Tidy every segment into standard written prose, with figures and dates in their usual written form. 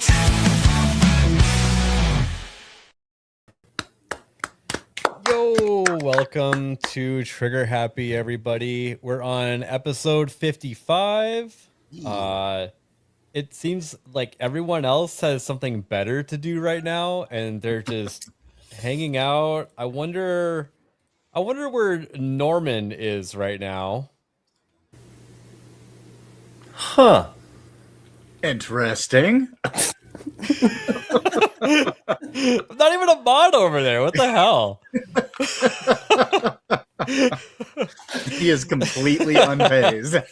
right. Yo, welcome to Trigger Happy, everybody. We're on episode 55. It seems like everyone else has something better to do right now, and they're just hanging out. I wonder where Norman is right now. Huh. Interesting. Not even a mod over there. What the hell? He is completely unfazed.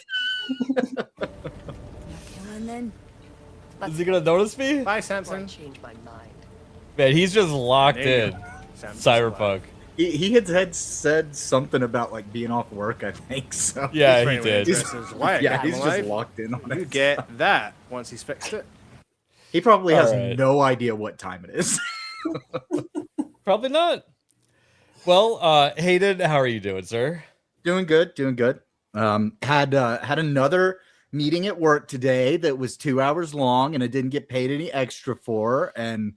And then Is he gonna notice me? Bye, I Samson. changed my mind. Man, he's just locked There you in. go. Samson's Cyberpunk. He had said something about like being off work, I think. So Yeah, For he anyone did. interested as why I yeah, got he's him just alive, locked in on You it. get that once he's fixed it. He probably has Alright. no idea what time it is. Probably not. Well, Hayden, how are you doing, sir? Doing good, doing good. Had another meeting at work today that was 2 hours long, and I didn't get paid any extra for. And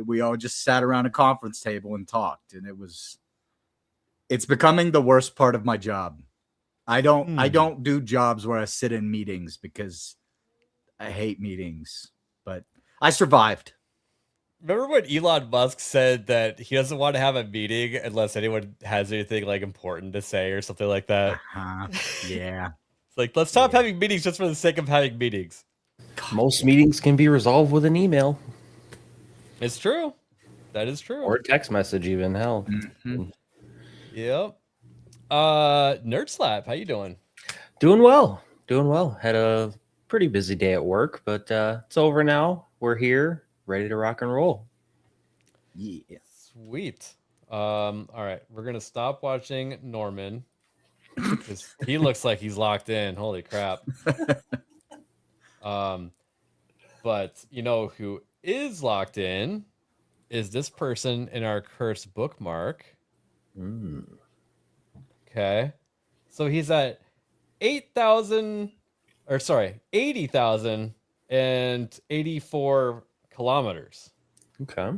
we all just sat around a conference table and talked, and it's becoming the worst part of my job. I don't do jobs where I sit in meetings because I hate meetings, but I survived. Remember when Elon Musk said that he doesn't want to have a meeting unless anyone has anything like important to say or something like that? Uh-huh. Yeah. It's like, let's stop having meetings just for the sake of having meetings. Most meetings can be resolved with an email It's true. That is true. or a text message, even. Hell. Mhm. Yep. Nerd Slap, how you doing? Doing well. Doing well. Had a pretty busy day at work, but it's over now. We're here, ready to rock and roll. Yeah. Sweet. All right, we're gonna stop watching Norman because he looks like he's locked in. Holy crap. But you know who is locked in is this person in our cursed bookmark. Okay. So he's at 80,084 kilometers. Okay.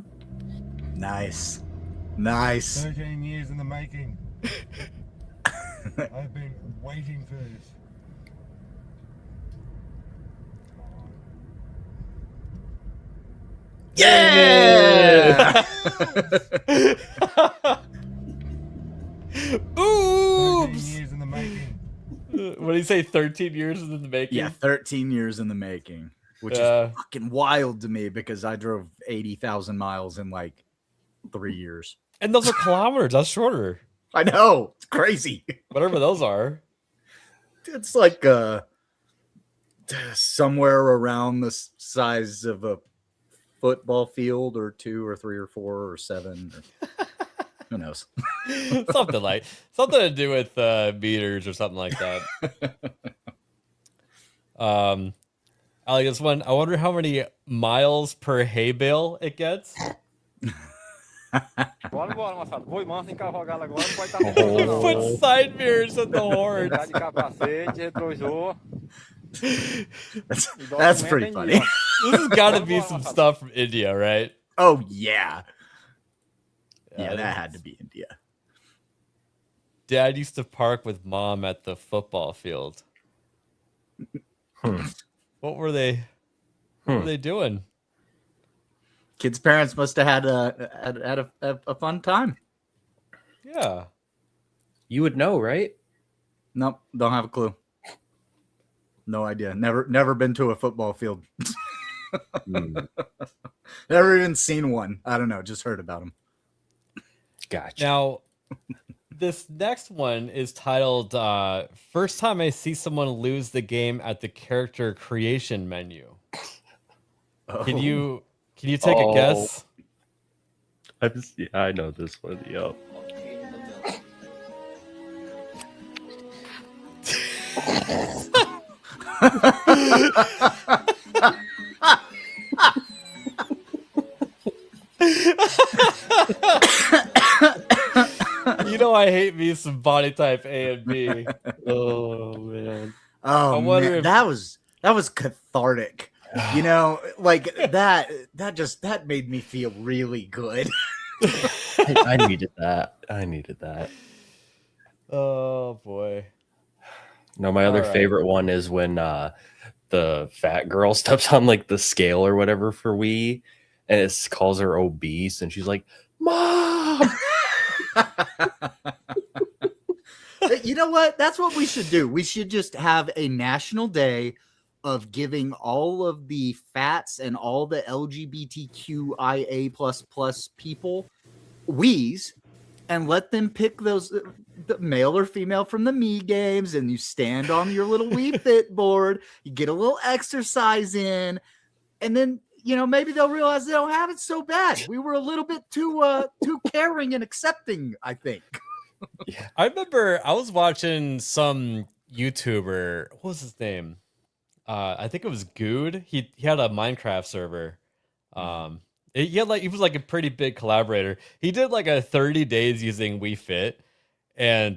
Nice. 13 years in the making. I've been waiting for this. Yeah. Boobs! 13 years in the making. What did he say? 13 years in the making? Yeah, 13 years in the making, which Yeah. is fucking wild to me because I drove 80,000 miles in like 3 years. And those are kilometers. That's shorter. I know. It's crazy. Whatever those are. It's like somewhere around the size of a football field or 2 or 3 or 4 or 7. Or, who knows? Something to do with meters or something like that. I guess one. I wonder how many miles per hay bale it gets. Bora, moçada. Vou, manda encarrogar ela agora, não pode estar Put side mirrors on the horns. de capacete, retrovisor. That's pretty funny. This has got to be some stuff from India, right? Oh, yeah. Yeah, this that had is- to be India. Dad used to park with mom at the football field. What were they? What were they doing? Kids' parents must have had a fun time. Yeah. You would know, right? Nope, don't have a clue. No idea. Never been to a football field. Never even seen one. I don't know. Just heard about them. Gotcha. Now, this next one is titled First Time I See Someone Lose the Game at the Character Creation Menu. Can you take a guess? I know this one. Yo. You know I hate me some body type A and B. Oh man. Oh I wonder man, if- that was cathartic. You know, like that made me feel really good. I needed that. I needed that. Oh boy. No, my other All right. favorite one is when the fat girl steps on like the scale or whatever for Wii, and it calls her obese, and she's like, "Mom." You know what? That's what we should do. We should just have a national day of giving all of the fats and all the LGBTQIA++ people Wii's and let them pick those the male or female from the Me games, and you stand on your little Wii Fit board, you get a little exercise in, and then maybe they'll realize they don't have it so bad. We were a little bit too caring and accepting, I think. I remember I was watching some YouTuber. What was his name? I think it was Good. He had a Minecraft server. He was like a pretty big collaborator. He did like a 30 days using Wii Fit, and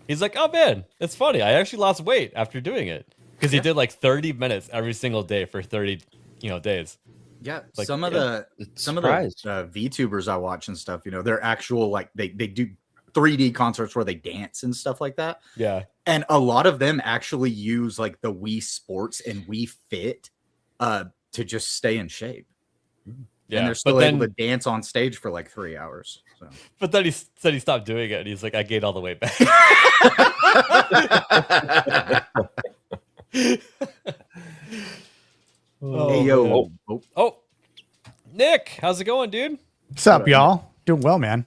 he's like, "Oh man, it's funny. I actually lost weight after doing it because he did like 30 minutes every single day for 30 days." Yeah, Like, some of yeah, the surprised. VTubers I watch and stuff, they're actual like they do 3D concerts where they dance and stuff like that. Yeah. And a lot of them actually use like the Wii Sports and Wii Fit to just stay in shape. Yeah. And they're still able to dance on stage for like 3 hours. So. But then he said he stopped doing it, and he's like, "I gained all the way back." Hey, yo. Oh, Nick, how's it going, dude? What's up, y'all? Doing well, man.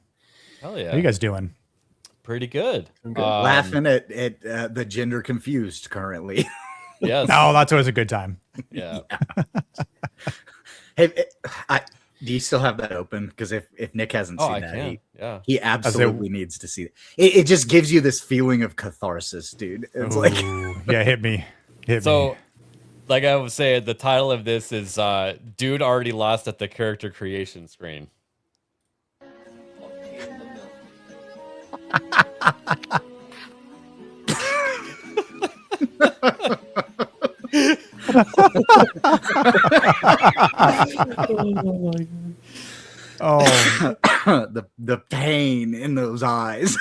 Hell yeah. How you guys doing? Pretty good. Laughing at the gender confused currently. Yes. Oh, that's always a good time. Yeah. Hey, do you still have that open? Because if Nick hasn't seen I that, can. Yeah. he absolutely needs to see it. It just gives you this feeling of catharsis, dude. It's like, Ooh, yeah, hit me. So, like I was saying, the title of this is Dude Already Lost at the Character Creation Screen. Oh, the pain in those eyes.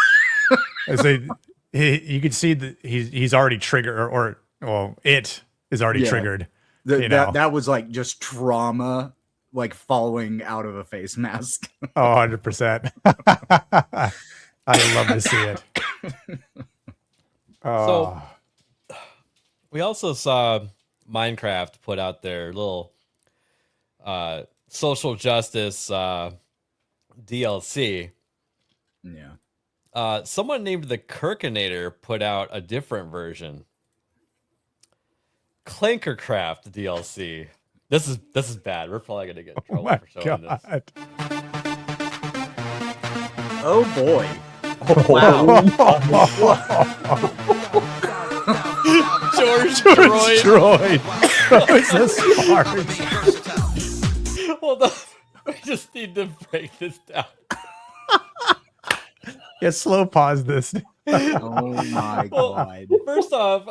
I say you can see that he's already triggered, or it is already triggered. That was like just trauma, like falling out of a face mask. Oh, 100%. I love to see it. So we also saw Minecraft put out their little social justice DLC. Yeah. Someone named the Kirkinator put out a different version. Clankercraft DLC. This is bad. We're probably gonna get in trouble for showing this. Oh boy. Wow. George Droid. That was a smart. Hold on. We just need to break this down. Yeah, slow pause this. Oh my god. First off,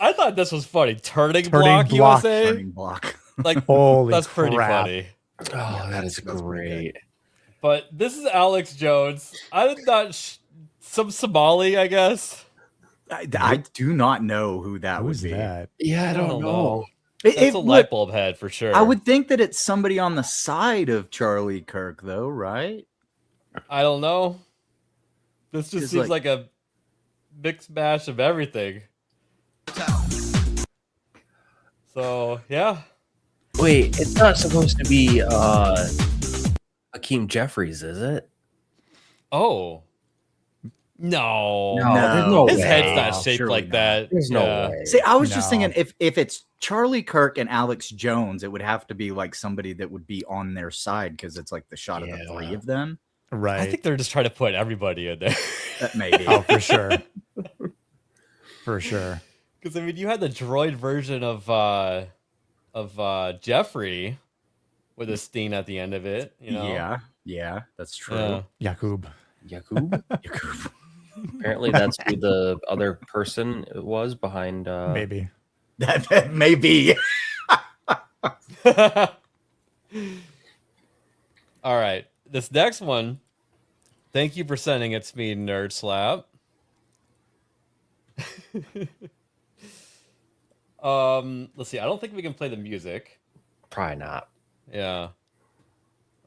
I thought this was funny. Turning block, you would say? Turning block. Like, Holy that's pretty crap. funny. Oh, that is great. But this is Alex Jones. I'm not some Somali, I guess. I do not know who that Who's would be. that? Yeah, I don't know. That's a light bulb head for sure. I would think that it's somebody on the side of Charlie Kirk, though, right? I don't know. This just seems like a mixed mash of everything. So, yeah. Wait, it's not supposed to be Hakeem Jeffries, is it? Oh. No. There's no His way. head's not shaped Surely like not. that. There's no way. See, I was just No. thinking if it's Charlie Kirk and Alex Jones, it would have to be like somebody that would be on their side because it's like the shot of the three of them. Right. I think they're just trying to put everybody in there. Maybe. Oh, for sure. For sure. Because I mean, you had the droid version of Jeffrey with a steen at the end of it. You know? Yeah, that's true. Yeah. Yakub. Yakub? Apparently, that's who the other person was behind. Maybe. That may be. All right. This next one. Thank you for sending it to me, Nerd Slap. Let's see. I don't think we can play the music. Probably not. Yeah.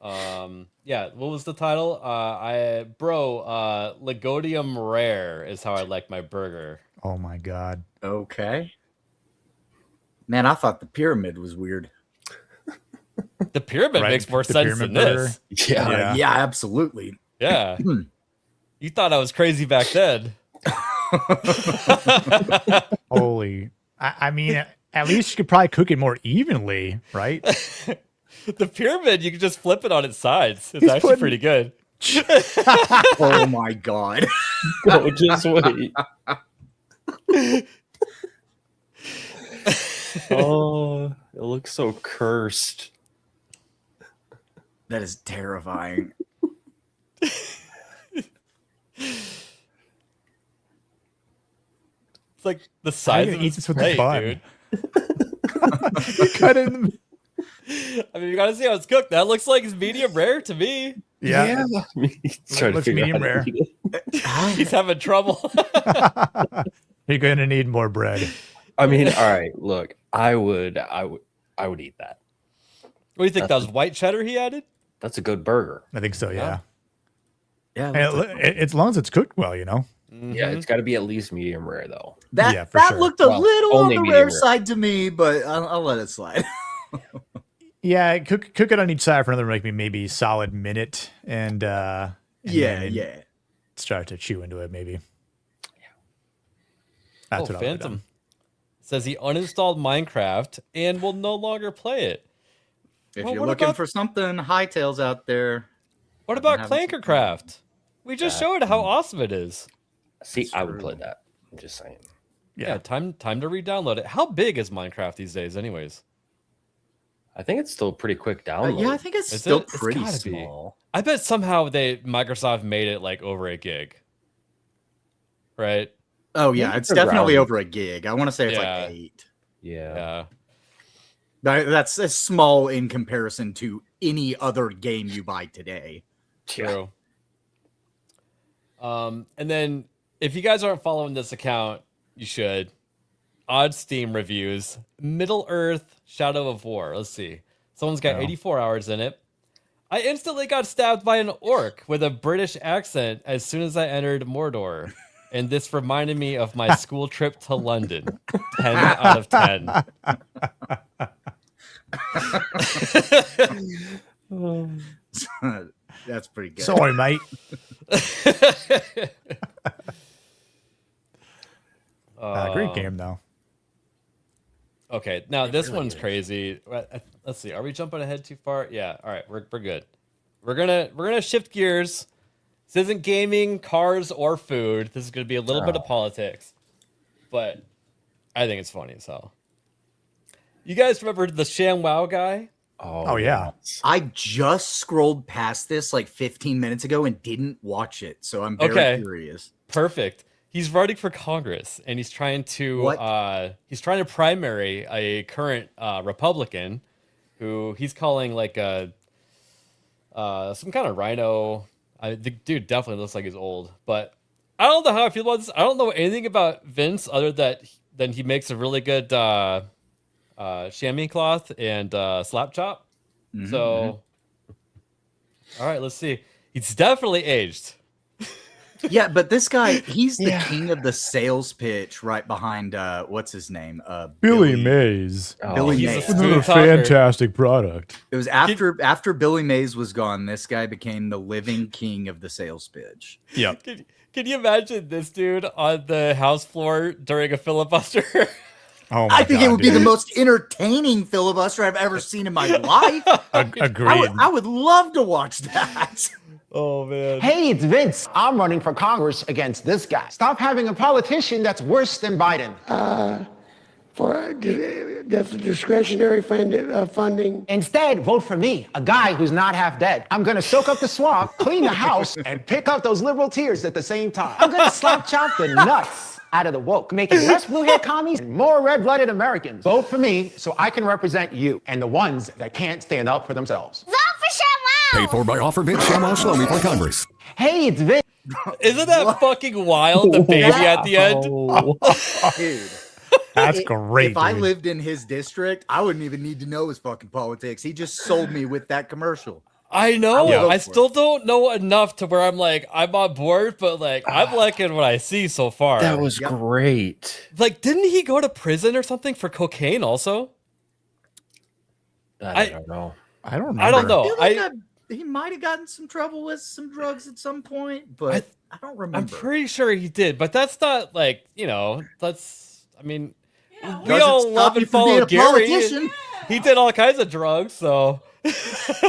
Yeah, what was the title? Legodium rare is how I like my burger. Oh my god. Okay. Man, I thought the pyramid was weird. The pyramid Right, makes more the sense pyramid than this. Yeah. Yeah. Yeah, absolutely. Yeah. You thought I was crazy back then. Holy. I mean, at least you could probably cook it more evenly, right? The pyramid, you can just flip it on its sides. It's He's actually putting- pretty good. Oh my god. Go, just wait. Oh, it looks so cursed. That is terrifying. It's like the How size you of gonna eat this this with the plate, bun? dude. Cut it in the... I mean, you gotta see how it's cooked. That looks like it's medium rare to me. Yeah. He's trying to Looks figure medium out how to rare. eat it. He's having trouble. You're gonna need more bread. I mean, all right. Look, I would eat that. What do you think? That was white cheddar he added? That's a good burger. I think so, yeah. Yeah, And as long as it's cooked well, you know. Yeah, it's got to be at least medium rare though. that Yeah, for that sure. looked a Well, little on only the medium rare rare. side to me, but I'll let it slide. Yeah, cook it on each side for another maybe solid minute, and Yeah. start to chew into it. Maybe. Oh, That's what I would've Phantom done. says he uninstalled Minecraft and will no longer play it. If Well, you're what looking about- for something hightails out there, What I've been about having some Clankercraft? We just showed how awesome it is. See, That's I would true. play that. I'm just saying. Yeah, time to re-download it. How big is Minecraft these days, anyways? I think it's still pretty quick download. yeah, I think it's Is still it? It's pretty gotta be. small. I bet somehow Microsoft made it like over a gig. Right? Oh yeah, Maybe it's they're definitely browsing. over a gig. I want to say it's Yeah. like 8. Yeah. Yeah. That's small in comparison to any other game you buy today. True. And then if you guys aren't following this account, you should. Odd Steam reviews. Middle Earth Shadow of War. Let's see. Someone's got Oh. 84 hours in it. I instantly got stabbed by an orc with a British accent as soon as I entered Mordor. And this reminded me of my school trip to London. 10 out of 10. That's pretty good. Sorry, mate. Great game though. Okay, now this really one's is. crazy. Let's see. Are we jumping ahead too far? Yeah. All right, we're good. We're gonna shift gears. This isn't gaming, cars, or food. This is gonna be a little bit of politics, but I think it's funny as hell. You guys remember the ShamWow guy? Oh, yeah. I just scrolled past this like 15 minutes ago and didn't watch it, so I'm very Okay. curious. Perfect. He's running for Congress, and he's trying to primary a current Republican, who he's calling like a some kind of rhino. The dude definitely looks like he's old, but I don't know how I feel about this. I don't know anything about Vince other than he makes a really good chamois cloth and slap chop. So, all right, let's see. He's definitely aged. Yeah, but this guy, he's the king of the sales pitch right behind what's his name? Billy Mays. Oh, Billy He's a Mays. smooth Another talker. fantastic product. It was after Billy Mays was gone, this guy became the living king of the sales pitch. Yep. Can you imagine this dude on the House floor during a filibuster? Oh my I think God, it would be the dude. most entertaining filibuster I've ever seen in my life. Agreed. I would love to watch that. Oh man. Hey, it's Vince. I'm running for Congress against this guy. Stop having a politician that's worse than Biden. That's discretionary funding. Instead, vote for me, a guy who's not half dead. I'm gonna soak up the swamp, clean the house, and pick up those liberal tears at the same time. I'm gonna slap chop the nuts out of the woke, making less blue-haired commies and more red-blooded Americans. Vote for me so I can represent you and the ones that can't stand up for themselves. Vote for ShamWow! Paid for by offer bid ShamWow Shlomi for Congress. Hey, it's Vince. Isn't that fucking wild? The baby at the end. Dude. That's great. If I dude. lived in his district, I wouldn't even need to know his fucking politics. He just sold me with that commercial. I know. Yeah. I still don't know enough to where I'm like, I'm on board, but like, I'm liking what I see so far. That was great. Like, didn't he go to prison or something for cocaine also? I don't know. I don't remember. I don't know. feel like he might have gotten some trouble with some drugs at some point, but I don't remember. I'm pretty sure he did, but that's not like, that's, I mean, we Doesn't all stop love you and from being follow a Gary. politician. He did all kinds of drugs, so.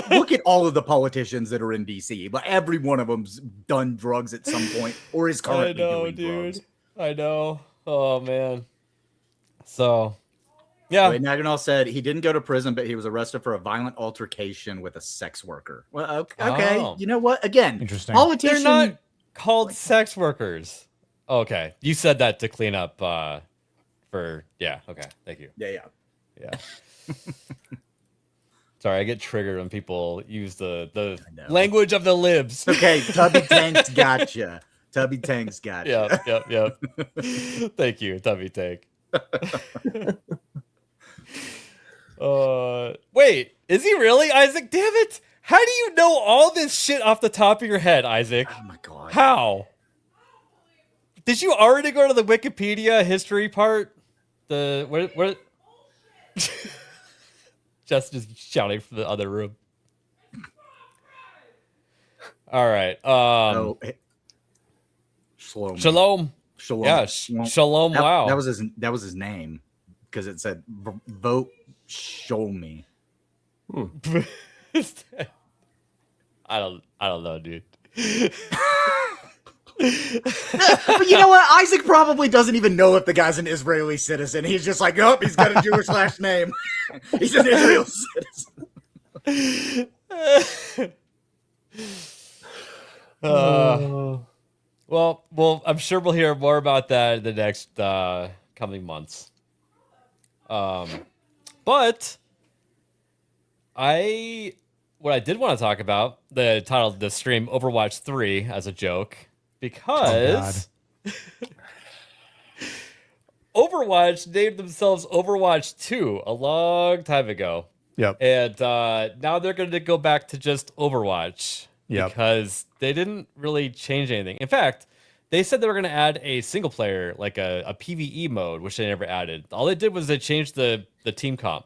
Look at all of the politicians that are in DC, but every one of them's done drugs at some point or is currently doing drugs. I know. Oh, man. So, yeah. Wade Naganoff said he didn't go to prison, but he was arrested for a violent altercation with a sex worker. Well, okay. Oh. You know what? Again, Interesting. politician. They're not called sex workers. Okay. You said that to clean up yeah. Okay. Thank you. Yeah. Sorry, I get triggered when people use the know. language of the libs. Okay, Tubby Tank's gotcha. Tubby Tank's gotcha. Yep. Thank you, Tubby Tank. Wait, is he really, Isaac? Damn it! How do you know all this shit off the top of your head, Isaac? Oh my god. How? Did you already go to the Wikipedia history part? What? Jess just shouting from the other room. All right. Shalom. Shalom. Yeah, Shalom. That, Wow. That was his name because it said vote show me. I don't know, dude. But you know what? Isaac probably doesn't even know if the guy's an Israeli citizen. He's just like, oh, he's got a Jewish last name. He's an Israeli citizen. Well, I'm sure we'll hear more about that in the next coming months. But what I did want to talk about, the title of the stream, Overwatch 3 as a joke, because Overwatch named themselves Overwatch 2 a long time ago. Yep. And now they're going to go back to just Overwatch. Yep. Because they didn't really change anything. In fact, they said they were going to add a single player, like a PvE mode, which they never added. All they did was they changed the team comp.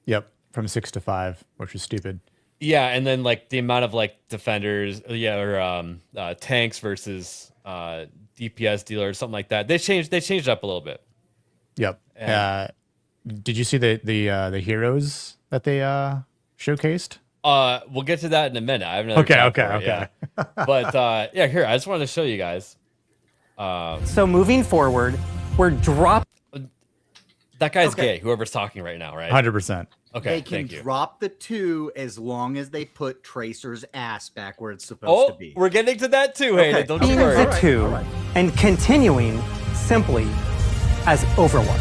Yep. From 6 to 5, which is stupid. Yeah, and then like the amount of like defenders, or tanks versus DPS dealers, something like that. They changed it up a little bit. Yep. Did you see the heroes that they showcased? We'll get to that in a minute. I have another Okay. Yeah. But here, I just wanted to show you guys. So moving forward, we're dropping. That guy's gay. Whoever's talking right now, right? 100%. Okay, They can thank you. drop the 2 as long as they put Tracer's ass back where it's supposed to be. We're getting to that too, Hayden. Don't you the worry. 2 and continuing simply as Overwatch.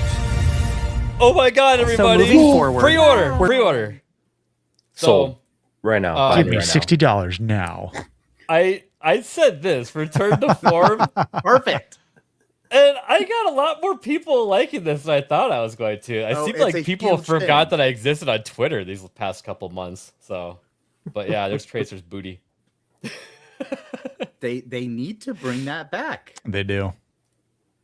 Oh my God, everybody! moving forward, Pre-order. Sold right now. Give me $60 now. I said this. Return to form. Perfect. And I got a lot more people liking this than I thought I was going to. It seemed like people forgot that I existed on Twitter these past couple months. So, but yeah, there's Tracer's booty. They need to bring that back. They do.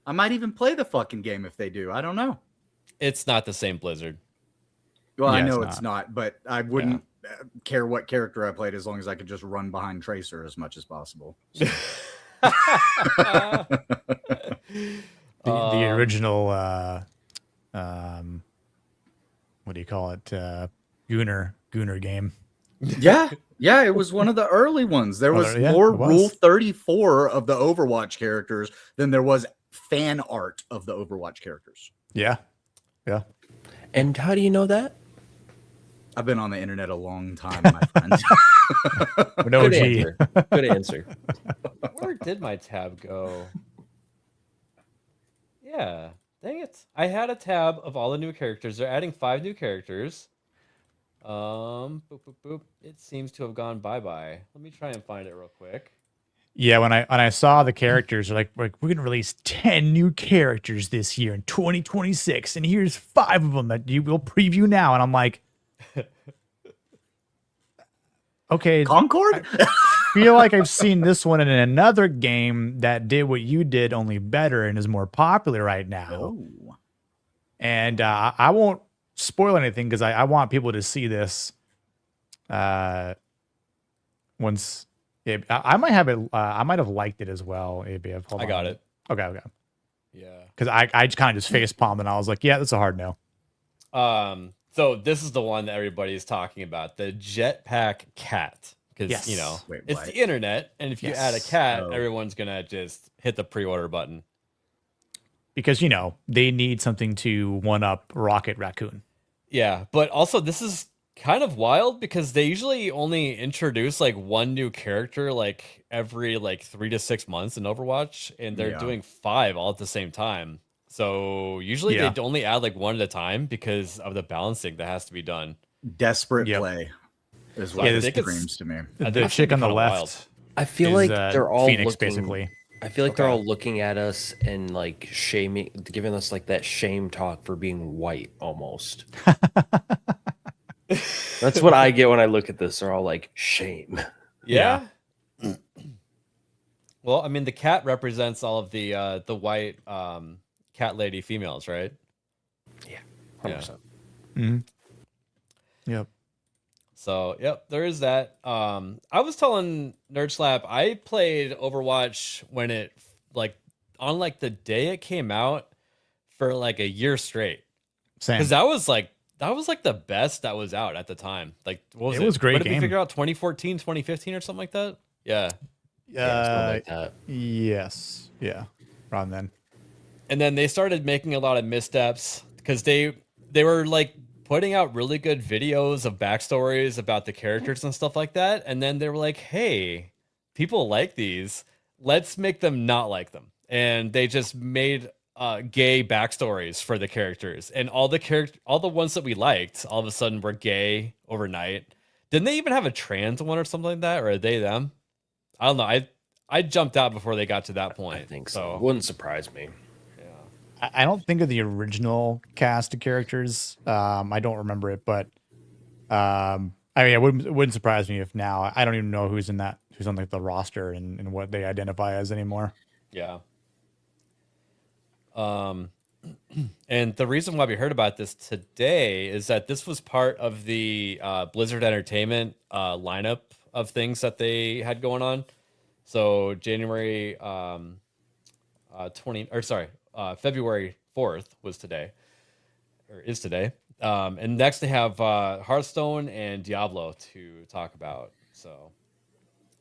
I might even play the fucking game if they do. I don't know. It's not the same Blizzard. Well, Yeah, I know it's it's not, but I wouldn't care what character I played as long as I could just run behind Tracer as much as possible. So. The original what do you call it? Gooner game. Yeah, it was one of the early ones. There was more Rule 34 of the Overwatch characters than there was fan art of the Overwatch characters. Yeah. And how do you know that? I've been on the internet a long time, my friend. Good answer. Good answer. Where did my tab go? Yeah. Dang it. I had a tab of all the new characters. They're adding 5 new characters. Boop, boop, boop. It seems to have gone bye-bye. Let me try and find it real quick. Yeah, when I saw the characters, they're like we're gonna release 10 new characters this year in 2026, and here's 5 of them that you will preview now, and I'm like, okay, Concord. I feel like I've seen this one in another game that did what you did, only better, and is more popular right now. Oh. And I won't spoil anything because I want people to see this. Once. I might have it. I might have liked it as well. Maybe I got it. Okay. Yeah. Because I kind of just face palmed and I was like, yeah, that's a hard no. So this is the one that everybody's talking about, the jetpack cat. Because Yes. you know, Wait, it's what? the internet, and if you add a Yes. cat, Oh. everyone's gonna just hit the pre-order button. Because you know they need something to one up Rocket Raccoon. Yeah, but also this is kind of wild because they usually only introduce like one new character like every like 3 to 6 months in Overwatch, and they're Yeah. doing 5 all at the same time. So usually Yeah. they only add like one at a time because of the balancing that has to be done. Desperate Yep. play is So what I it think it's- screams to me. I The think it's chick on the kinda left. wild. I feel is, like they're all Phoenix, looking, basically. I feel like they're Okay. all looking at us and like shaming, giving us like that shame talk for being white almost. That's what I get when I look at this. They're all like shame. Yeah. Well, I mean, the cat represents all of the white cat lady females, right? 100%. Mhm. Yep. So, yep, there is that. I was telling Nerd Slap I played Overwatch when it like on like the day it came out for like a year straight. Same. Because that was like the best that was out at the time. Like what was It it? was a great What did we game. figure out 2014, 2015 or something like that? Yeah. Something like that. Yes. Yeah. Around then. And then they started making a lot of missteps because they were like putting out really good videos of backstories about the characters and stuff like that. And then they were like, hey, people like these. Let's make them not like them. And they just made gay backstories for the characters. And all the ones that we liked, all of a sudden were gay overnight. Didn't they even have a trans one or something like that? Or are they them? I don't know. I jumped out before they got to that point. I think so. Wouldn't surprise me. I don't think of the original cast of characters. I don't remember it, but I mean, it wouldn't surprise me if now I don't even know who's on like the roster and what they identify as anymore. Yeah. And the reason why we heard about this today is that this was part of the Blizzard Entertainment lineup of things that they had going on. So February 4th was today, or is today. And next they have Hearthstone and Diablo to talk about. So,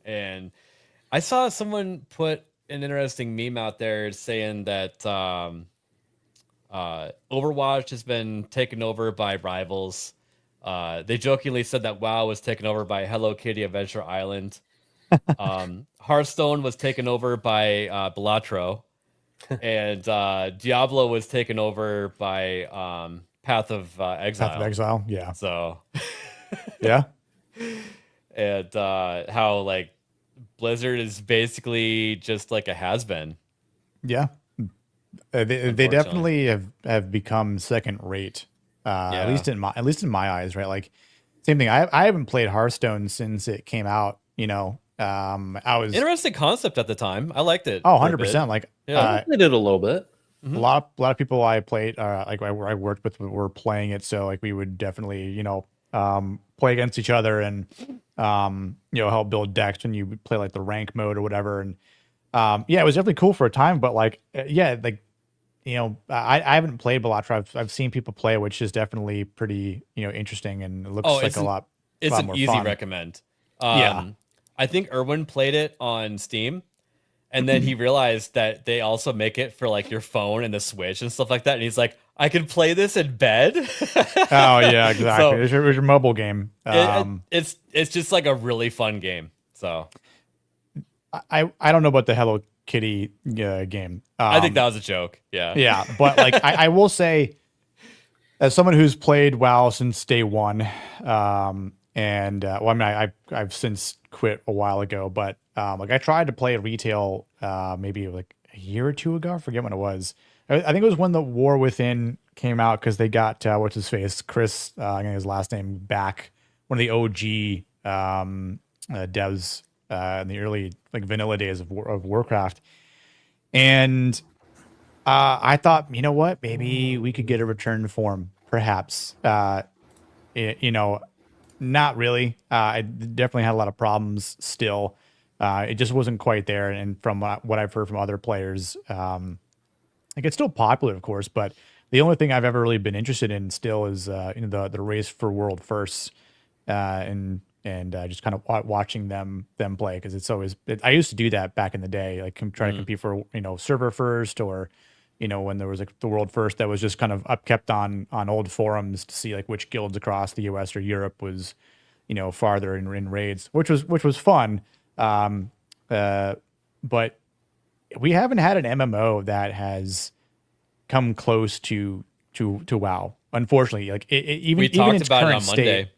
and I saw someone put an interesting meme out there saying that Overwatch has been taken over by rivals. They jokingly said that WoW was taken over by Hello Kitty Adventure Island. Hearthstone was taken over by Balatro, and Diablo was taken over by Path of Exile. Path of Exile, yeah. So, yeah. And how like Blizzard is basically just like a has-been. Yeah. They definitely have become second rate. At least in my eyes, right? Like same thing. I haven't played Hearthstone since it came out, you know. I was Interesting concept at the time. I liked it. Oh, for a 100%. bit. Like Yeah. I did a little bit. a lot of people I played, like I worked with were playing it. So like we would definitely, you know, play against each other and, you know, help build decks when you play like the rank mode or whatever. And, yeah, it was definitely cool for a time, but like, yeah, like, you know, I haven't played Balatro. I've seen people play, which is definitely pretty, you know, interesting and it looks like a lot. It's an more easy fun. recommend. Yeah. I think Erwin played it on Steam, and then he realized that they also make it for like your phone and the Switch and stuff like that. And he's like, I can play this in bed. Oh yeah, exactly. So, it was your mobile game. it's just like a really fun game. So I don't know about the Hello Kitty game. I think that was a joke. Yeah. Yeah, but like I will say, as someone who's played WoW since day one, and well, I mean, I've since quit a while ago, but like I tried to play retail maybe like a year or two ago. I forget when it was. I think it was when the War Within came out because they got what's his face, Chris, I think his last name, back, one of the OG devs in the early like vanilla days of Warcraft, and I thought, you know what, maybe we could get a return for him, perhaps. You know, not really. I definitely had a lot of problems still. It just wasn't quite there, and from what I've heard from other players, like it's still popular, of course, but the only thing I've ever really been interested in still is you know, the race for world firsts, and just kind of watching them play, because it's always I used to do that back in the day, like try to compete for, you know, server first, or you know, when there was like the world first that was just kind of upkept on old forums to see like which guilds across the US or Europe was, you know, farther in raids, which was fun. But we haven't had an MMO that has come close to WoW, unfortunately. Like we talked about it on Monday.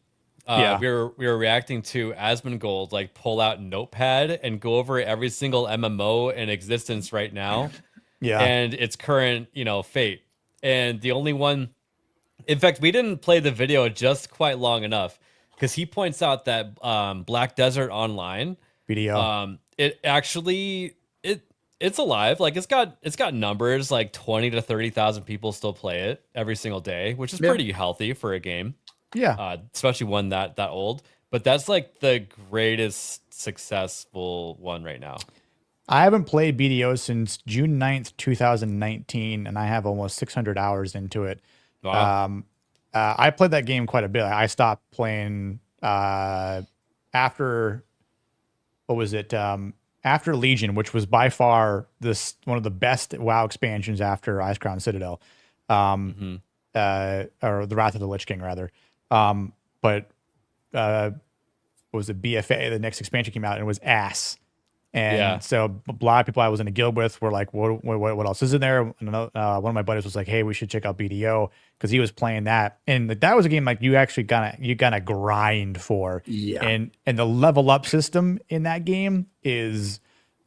Yeah. We were reacting to Asmongold like pull out Notepad and go over every single MMO in existence right now. Yeah. And its current, you know, fate. And the only one, in fact, we didn't play the video just quite long enough, because he points out that Black Desert Online video, it actually it's alive. Like it's got numbers, like 20 to 30,000 people still play it every single day, which is pretty healthy for a game. Yeah. Especially one that old. But that's like the greatest successful one right now. I haven't played BDO since June 9th, 2019, and I have almost 600 hours into it. Wow. I played that game quite a bit. I stopped playing after, what was it? After Legion, which was by far one of the best WoW expansions after Icecrown Citadel, or the Wrath of the Lich King, rather. But what was it? BFA, the next expansion came out, and it was ass. And so a lot of people I was in a guild with were like, what else is in there? And one of my buddies was like, hey, we should check out BDO, because he was playing that. And that was a game like you actually gotta grind for. Yeah. And the level up system in that game is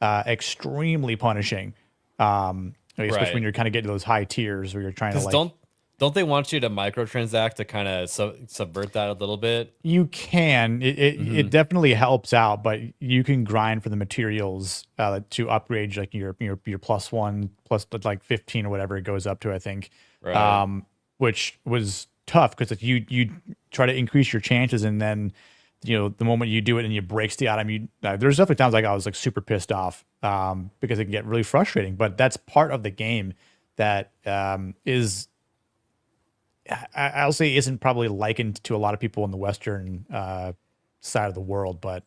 extremely punishing. Especially when you're kind of getting to those high tiers where you're trying to like... Don't they want you to microtransact to kind of subvert that a little bit? You can. It definitely helps out, but you can grind for the materials to upgrade like your +1 plus like 15 or whatever it goes up to, I think. Right. Which was tough, because if you try to increase your chances, and then you know, the moment you do it and you breaks the item, there's definitely times like I was like super pissed off because it can get really frustrating. But that's part of the game that is, I'll say, isn't probably likened to a lot of people in the Western side of the world. But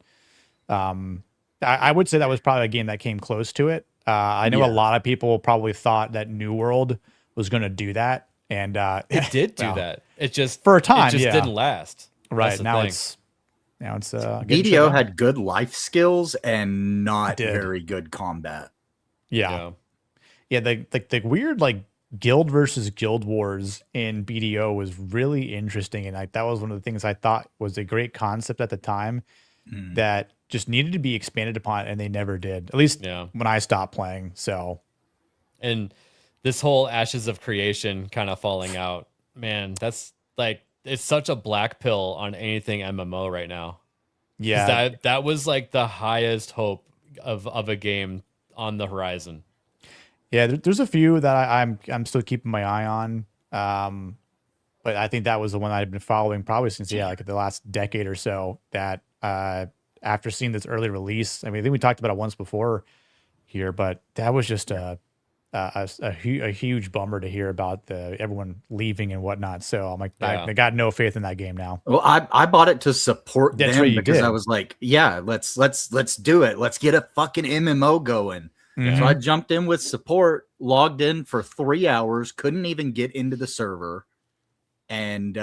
I would say that was probably a game that came close to it. I know a lot of people probably thought that New World was going to do that, and it did do that. It just for a time, it just didn't last. Right now, it's BDO had good life skills and not very good combat. Yeah. The weird like guild versus guild wars in BDO was really interesting, and that was one of the things I thought was a great concept at the time that just needed to be expanded upon, and they never did. At least when I stopped playing. So, and this whole Ashes of Creation kind of falling out, man, that's like, it's such a black pill on anything MMO right now. Yeah, that was like the highest hope of a game on the horizon. Yeah, there's a few that I'm still keeping my eye on, but I think that was the one I've been following probably since like the last decade or so. That after seeing this early release, I mean, I think we talked about it once before here, but that was just a huge bummer to hear about everyone leaving and whatnot. So I'm like, I got no faith in that game now. Well, I bought it to support That's them what you because did. I was like, yeah, let's do it. Let's get a fucking MMO going. So I jumped in with support, logged in for 3 hours, couldn't even get into the server, and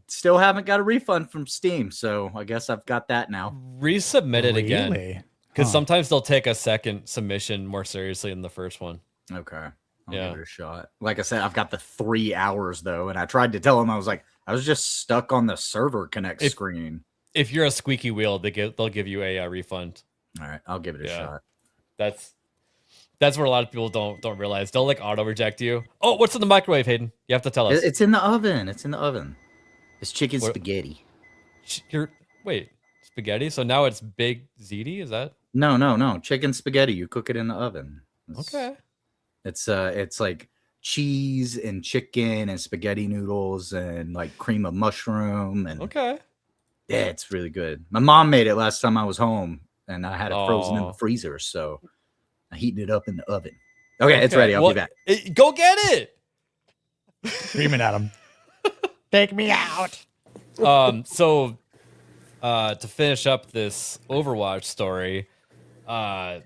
still haven't got a refund from Steam. So I guess I've got that now. Resubmit it again. Because sometimes they'll take a second submission more seriously than the first one. Okay. I'll Yeah. give it a shot. Like I said, I've got the 3 hours though, and I tried to tell him, I was like, I was just stuck on the server connect screen. If you're a squeaky wheel, they'll give you a refund. All right, I'll give it a shot. That's where a lot of people don't realize. They'll like auto reject you. Oh, what's in the microwave, Hayden? You have to tell us. It's in the oven. It's in the oven. It's chicken spaghetti. Wait, spaghetti? So now it's big ziti? Is that? No. Chicken spaghetti. You cook it in the oven. Okay. It's like cheese and chicken and spaghetti noodles and like cream of mushroom and okay. Yeah, it's really good. My mom made it last time I was home, and I had it frozen in the freezer, so I heated it up in the oven. Okay, it's ready. I'll be back. Go get it. Screaming at him. Take me out. So to finish up this Overwatch story, so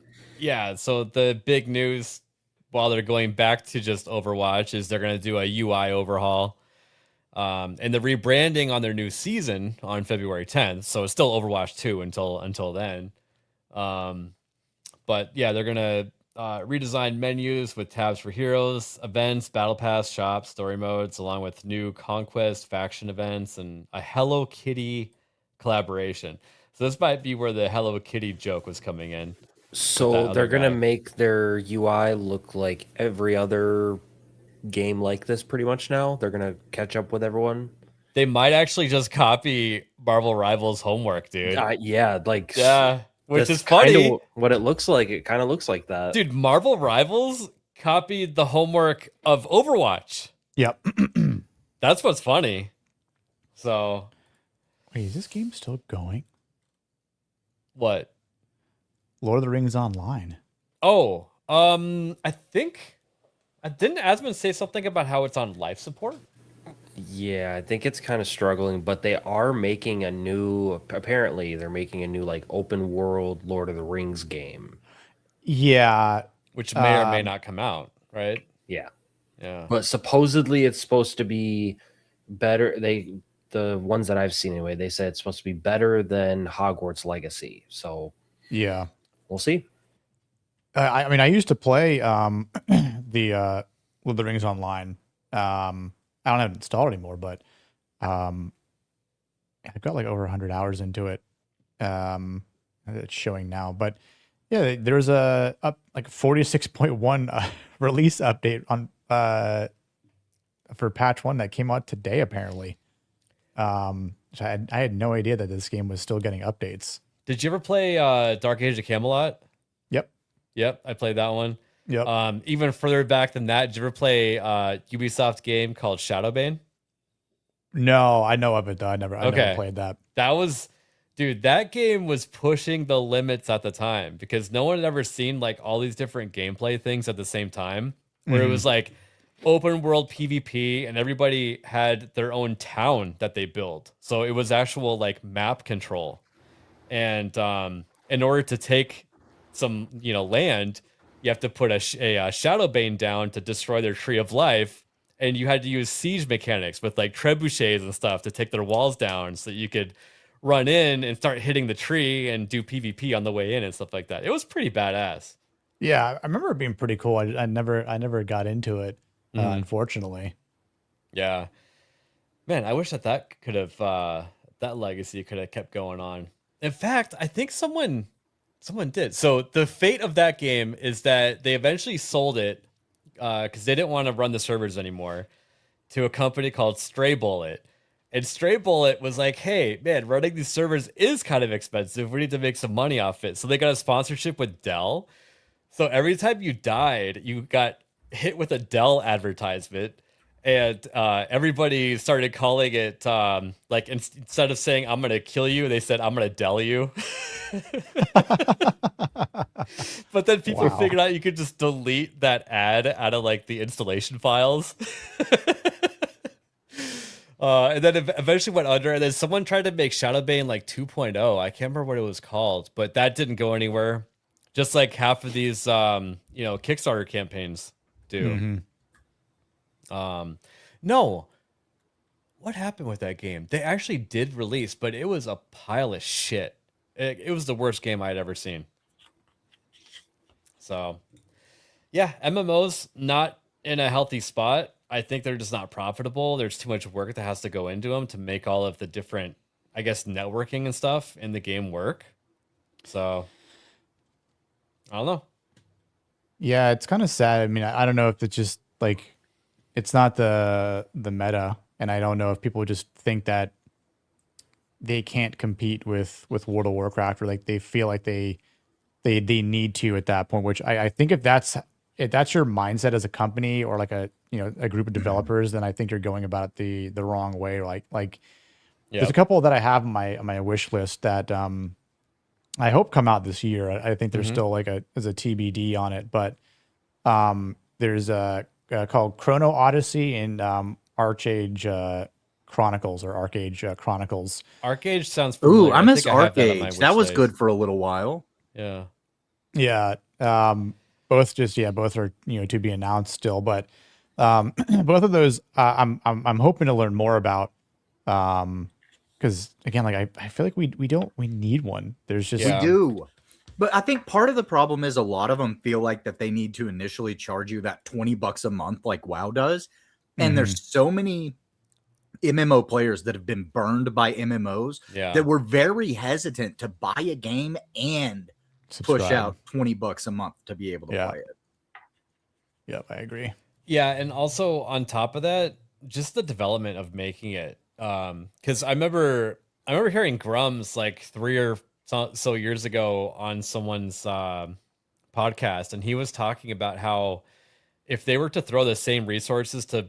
the big news while they're going back to just Overwatch is they're going to do a UI overhaul. And the rebranding on their new season on February 10th. So it's still Overwatch 2 until then. But yeah, they're going to redesign menus with tabs for heroes, events, battle pass, shops, story modes, along with new conquest, faction events, and a Hello Kitty collaboration. So this might be where the Hello Kitty joke was coming in. So they're going to make their UI look like every other game like this pretty much now. They're going to catch up with everyone. They might actually just copy Marvel Rivals homework, dude. Which is funny. What it looks like. It kind of looks like that. Dude, Marvel Rivals copied the homework of Overwatch. Yep. That's what's funny. So. Wait, is this game still going? What? Lord of the Rings Online. Oh, I think. Didn't Asmund say something about how it's on life support? Yeah, I think it's kind of struggling, but they are making a new, apparently they're making a new like open world Lord of the Rings game. Yeah. Which may or may not come out, right? Yeah. Yeah. But supposedly it's supposed to be better. The ones that I've seen anyway, they said it's supposed to be better than Hogwarts Legacy. So yeah, we'll see. I mean, I used to play the Lord of the Rings Online. I don't have it installed anymore, but I've got like over 100 hours into it. It's showing now, but yeah, there's a 46.1 release update on for patch 1 that came out today apparently. So I had no idea that this game was still getting updates. Did you ever play Dark Age of Camelot? Yep, I played that one. Yep. Even further back than that, did you ever play Ubisoft game called Shadowbane? No, I know of it though. I never played that. That game was pushing the limits at the time because no one had ever seen like all these different gameplay things at the same time. Where it was like open world PvP and everybody had their own town that they built. So it was actual like map control. And in order to take some land, you have to put a Shadowbane down to destroy their Tree of Life, and you had to use siege mechanics with like trebuchets and stuff to take their walls down so that you could run in and start hitting the tree and do PvP on the way in and stuff like that. It was pretty badass. Yeah, I remember it being pretty cool. I never got into it, unfortunately. Yeah, man, I wish that could have that legacy could have kept going on. In fact, I think someone did. So the fate of that game is that they eventually sold it because they didn't want to run the servers anymore to a company called Stray Bullet. And Stray Bullet was like, hey, man, running these servers is kind of expensive. We need to make some money off it. So they got a sponsorship with Dell. So every time you died, you got hit with a Dell advertisement. And everybody started calling it, like, instead of saying, I'm going to kill you, they said, I'm going to Dell you. But then people figured out you could just delete that ad out of, like, the installation files. And then it eventually went under. And then someone tried to make Shadowbane, like, 2.0. I can't remember what it was called. But that didn't go anywhere. Just like half of these, Kickstarter campaigns do. No, what happened with that game? They actually did release, but it was a pile of shit. It was the worst game I had ever seen. So, yeah, MMOs not in a healthy spot. I think they're just not profitable. There's too much work that has to go into them to make all of the different, I guess, networking and stuff in the game work. So, I don't know. Yeah, it's kind of sad. I mean, I don't know if it's just like it's not the meta, and I don't know if people just think that they can't compete with World of Warcraft, or like they feel like they need to at that point. Which I think if that's your mindset as a company or like a group of developers, then I think you're going about it the wrong way. Like there's a couple that I have on my wish list that I hope come out this year. I think there's still like as a TBD on it, but there's a called Chrono Odyssey and Archage Chronicles or Archage Chronicles. Archage sounds Ooh, familiar. I miss think I have that on my Archage. That was wish good list. for a little while. Yeah. Yeah. Both are to be announced still, but both of those I'm hoping to learn more about. Because again, like I feel like we need one. There's just We do. But I think part of the problem is a lot of them feel like that they need to initially charge you that $20 a month like WoW does. And there's so many MMO players that have been burned by MMOs that were very hesitant to buy a game and push out $20 a month to be able to play it. Yep, I agree. Yeah, and also on top of that, just the development of making it. Because I remember hearing Grums like 3 or so years ago on someone's podcast, and he was talking about how if they were to throw the same resources to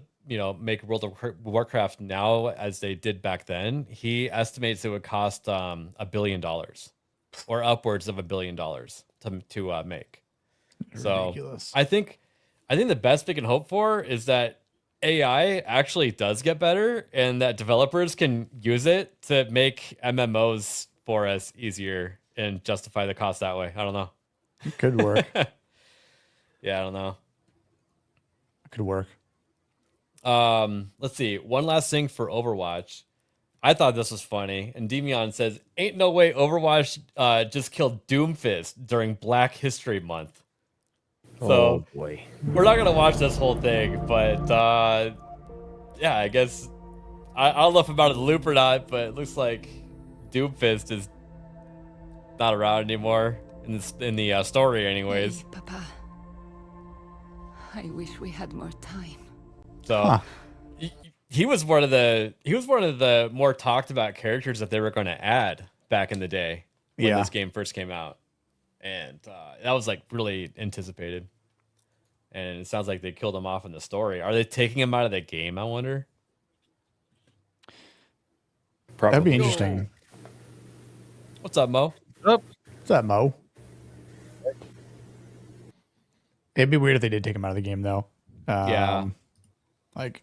make World of Warcraft now as they did back then, he estimates it would cost $1 billion or upwards of $1 billion to make. Ridiculous. So I think the best we can hope for is that AI actually does get better and that developers can use it to make MMOs for us easier and justify the cost that way. I don't know. It could work. Yeah, I don't know. It could work. Let's see. One last thing for Overwatch. I thought this was funny. And Demion says, ain't no way Overwatch just killed Doomfist during Black History Month. So, oh boy. We're not going to watch this whole thing, but yeah, I guess I don't know if I'm about to loop or not, but it looks like Doomfist is not around anymore in the story anyways. Hey, Papa. I wish we had more time. So he was one of the more talked about characters that they were going to add back in the day when this game first came out. And that was like really anticipated. And it sounds like they killed him off in the story. Are they taking him out of the game, I wonder? Probably. That'd be interesting. What's up, Mo? What's up, Mo? It'd be weird if they did take him out of the game, though. Like,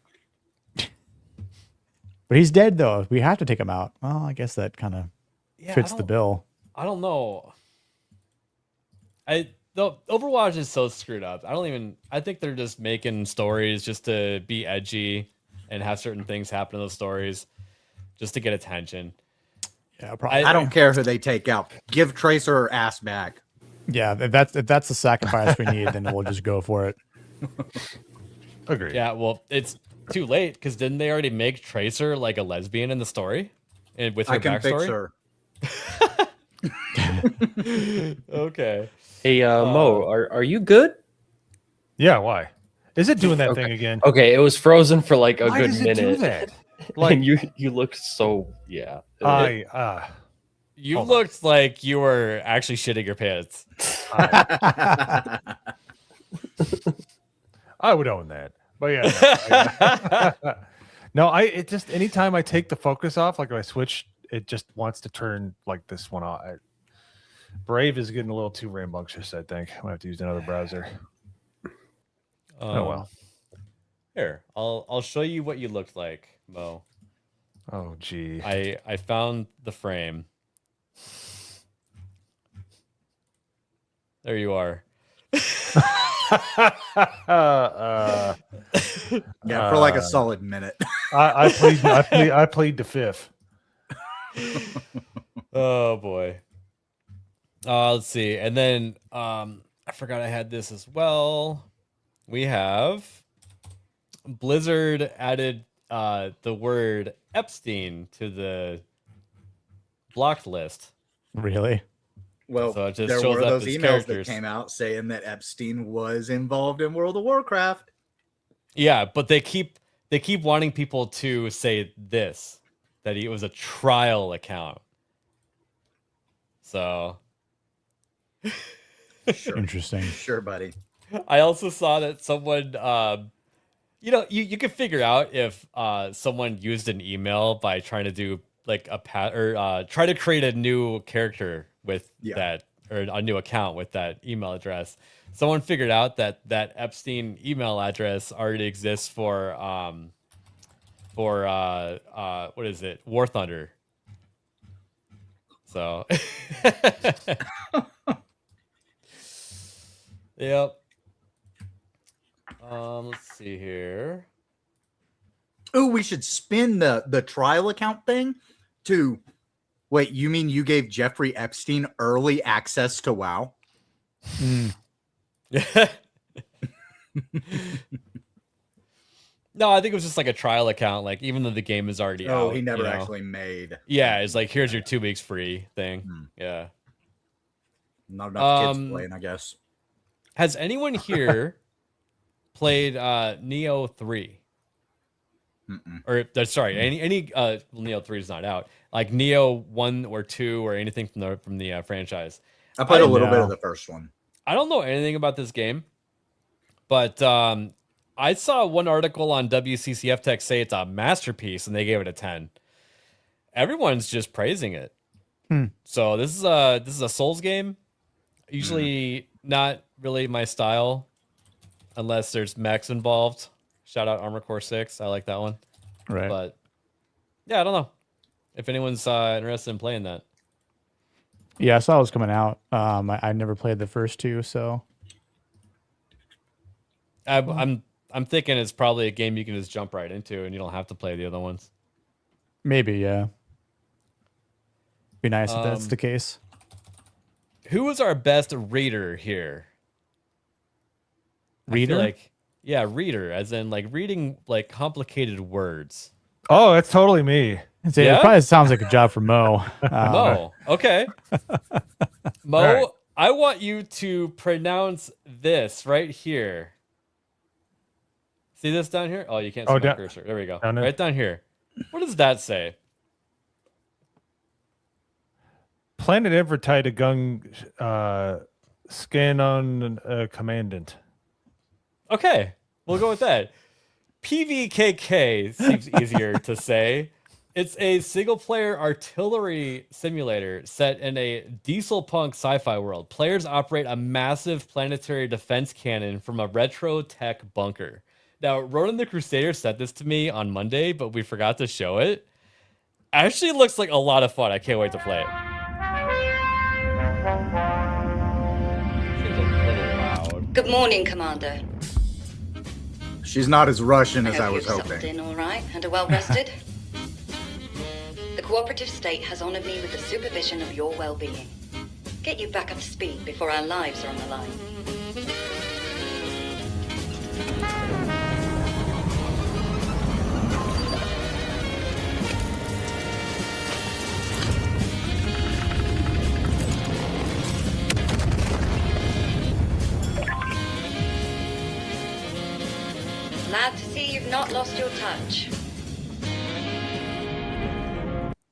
but he's dead, though. We have to take him out. Well, I guess that kind of fits the bill. I don't know. The Overwatch is so screwed up. I think they're just making stories just to be edgy and have certain things happen in those stories just to get attention. Yeah, probably. I don't care who they take out. Give Tracer her ass back. Yeah, if that's the sacrifice we need, then we'll just go for it. Agreed. Yeah, well, it's too late because didn't they already make Tracer like a lesbian in the story, and with her I can backstory? fix her. Okay. Hey, Mo, are you good? Yeah, why? Is it doing that thing again? Okay, it was frozen for like a Why good does minute. it do that? Like and you looked so You looked like you were actually shitting your pants. I would own that, but yeah. No, it just anytime I take the focus off, like if I switch, it just wants to turn like this one off. Brave is getting a little too rambunctious. I think I might have to use another browser. Oh well. Here, I'll show you what you looked like, Mo. Oh gee. I found the frame. There you are. Yeah, for like a solid minute. I plead the fifth. Oh boy. Let's see. And then I forgot I had this as well. We have Blizzard added the word Epstein to the blocked list. Really? Well, So it just there shows were up those as emails characters. that came out saying that Epstein was involved in World of Warcraft. Yeah, but they keep wanting people to say this, that it was a trial account. So Sure. Interesting. Sure, buddy. I also saw that someone you can figure out if someone used an email by trying to do like try to create a new character with that, or a new account with that email address. Someone figured out that Epstein email address already exists for what is it? War Thunder. So yep. Let's see here. Oh, we should spin the trial account thing to. Wait, you mean you gave Jeffrey Epstein early access to WoW? No, I think it was just like a trial account. Like, even though the game is already out. Oh, he never you know? actually made. Yeah, it's like, here's your 2 weeks free thing. Yeah. Not enough kids playing, I guess. Has anyone here played Nioh 3? Or sorry, any Nioh 3 is not out. Like Nioh 1 or 2 or anything from the franchise. I played a little bit of the first one. I don't know anything about this game, but I saw one article on WCCF Tech say it's a masterpiece, and they gave it a 10. Everyone's just praising it. So this is a Souls game. Usually not really my style, unless there's mechs involved. Shout out Armor Core 6. I like that one. Right. But yeah, I don't know if anyone's interested in playing that. Yeah, I saw it was coming out. I never played the first two, so I'm thinking it's probably a game you can just jump right into, and you don't have to play the other ones. maybe, yeah. Be nice if that's the case. Who was our best reader here? Reader? Reader, as in like reading like complicated words. Oh, that's totally me. It probably sounds like a job for Mo. Mo, okay. Mo, right. I want you to pronounce this right here. See this down here? Oh, you can't see my cursor. There we go. Right down here. What does that say? Planet Evertide Gung scan on commandant. Okay, we'll go with that. PVKK seems easier to say. It's a single-player artillery simulator set in a diesel punk sci-fi world. Players operate a massive planetary defense cannon from a retro tech bunker. Now, Ronan the Crusader sent this to me on Monday, but we forgot to show it. Actually looks like a lot of fun. I can't wait to play it. Seems a little loud. Good morning, Commander. She's not as Russian as I was You've hoping. settled in all right and are well rested. The cooperative state has honored me with the supervision of your well-being. Get you back up to speed before our lives are on the line. Glad to see you've not lost your touch.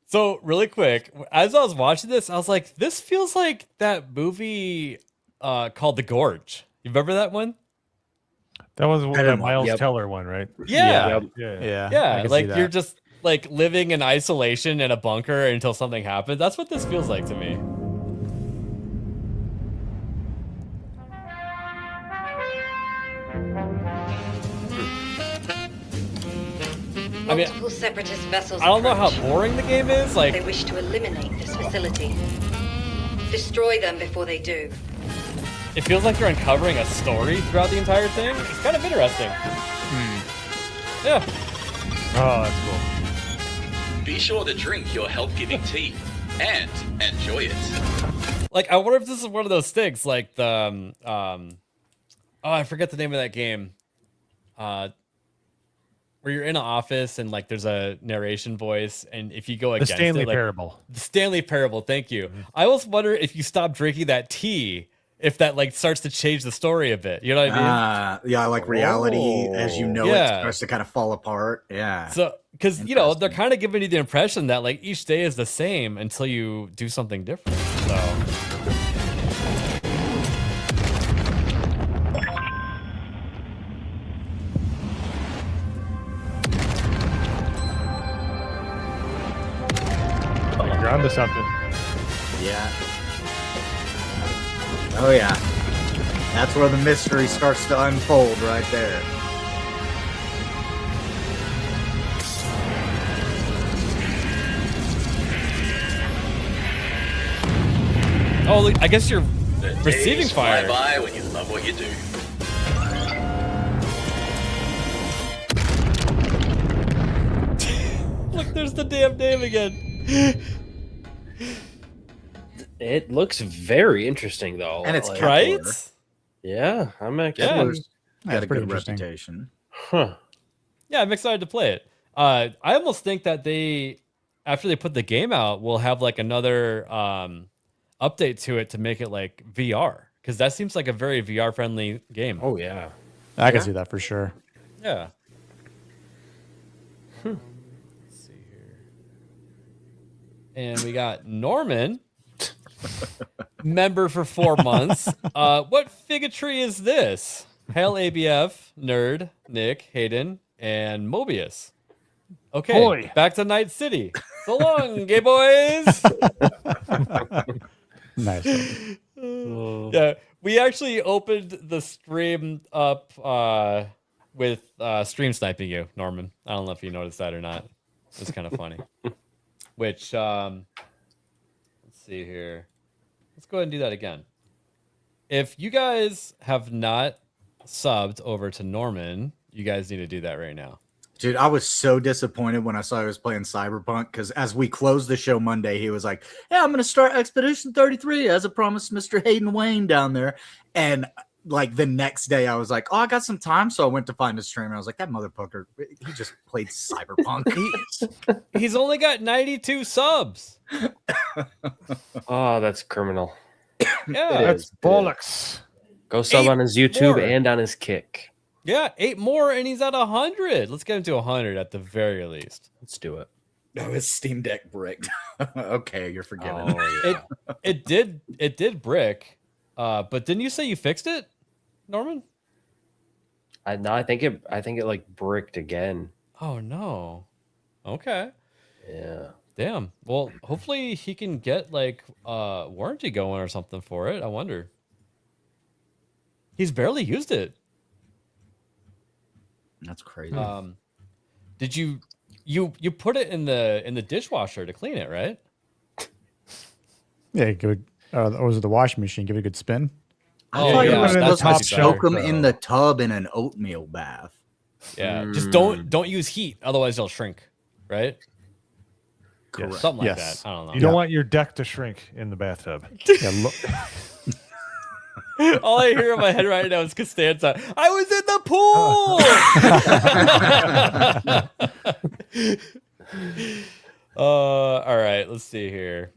So, really quick, as I was watching this, I was like, this feels like that movie called The Gorge. You remember that one? That was the know. Miles Yep. Teller one, right? Yeah. Yeah. Yeah, like you're just like living in isolation in a bunker until something happens. That's what this feels like to me. I mean, Multiple separatist vessels I don't know how approach. boring the game is. Like, They wish to eliminate this facility. Destroy them before they do. it feels like you're uncovering a story throughout the entire thing. It's kind of interesting. Yeah. Oh, that's cool. Be sure to drink your health-giving tea and enjoy it. Like, I wonder if this is one of those things, like the oh, I forget the name of that game. Where you're in an office and like there's a narration voice, and if you go The against Stanley it, like, Parable. the Stanley Parable. Thank you. I almost wonder if you stop drinking that tea, if that like starts to change the story a bit. You know what I mean? Yeah, like reality as you know it Yeah. starts to kind of fall apart. Yeah. So, because you know they're kind of giving you the impression that like each day is the same until you do something different. So. You're onto something. Yeah. Oh yeah. That's where the mystery starts to unfold right there. Oh, I guess you're receiving fire. By when you love what you do. Look, there's the damn name again. It looks very interesting though. And it's like, right. Yeah, I'm actually Got a pretty good interesting. reputation. Huh. Yeah, I'm excited to play it. I almost think that they, after they put the game out, will have like another update to it to make it like VR, because that seems like a very VR friendly game. Oh yeah. I can see that for sure. Yeah. Let's see here. And we got Norman, member for 4 months. What figotry is this? Hail ABF, Nerd, Nick, Hayden, and Mobius. Okay, Boy. back to Night City. So long, gay boys. Nice. Yeah, we actually opened the stream up with stream sniping you, Norman. I don't know if you noticed that or not. It's kind of funny. Which, let's see here. Let's go ahead and do that again. If you guys have not subbed over to Norman, you guys need to do that right now. Dude, I was so disappointed when I saw he was playing Cyberpunk, because as we closed the show Monday, he was like, "Yeah, I'm going to start Expedition 33 as I promised Mr. Hayden Wayne down there." And like the next day, I was like, "Oh, I got some time," so I went to find his stream. And I was like, "That motherfucker, he just played Cyberpunk." He's only got 92 subs. Oh, that's criminal. Yeah, That's bollocks. Go sub 8 on his YouTube more. and on his Kick. Yeah, 8 more, and he's at 100. Let's get him to 100 at the very least. Let's do it. No, his Steam Deck bricked. Okay, you're forgiven. Oh, yeah. It did brick, but didn't you say you fixed it, Norman? No, I think it like bricked again. Oh no. Okay. Yeah. Damn. Well, hopefully he can get like warranty going or something for it. I wonder. He's barely used it. That's crazy. Did you put it in the dishwasher to clean it, right? Yeah, good. Or was it the washing machine? Give it a good spin. I Oh, thought you yeah, were that's supposed to much soak better. them in the tub in an oatmeal bath. Yeah. Just don't use heat, otherwise they'll shrink, right? Correct. Something like Yes. that. I don't know. You don't want your deck to shrink in the bathtub. Yeah, All I hear in my head right now is Costanza. I was in the pool. All right, let's see here.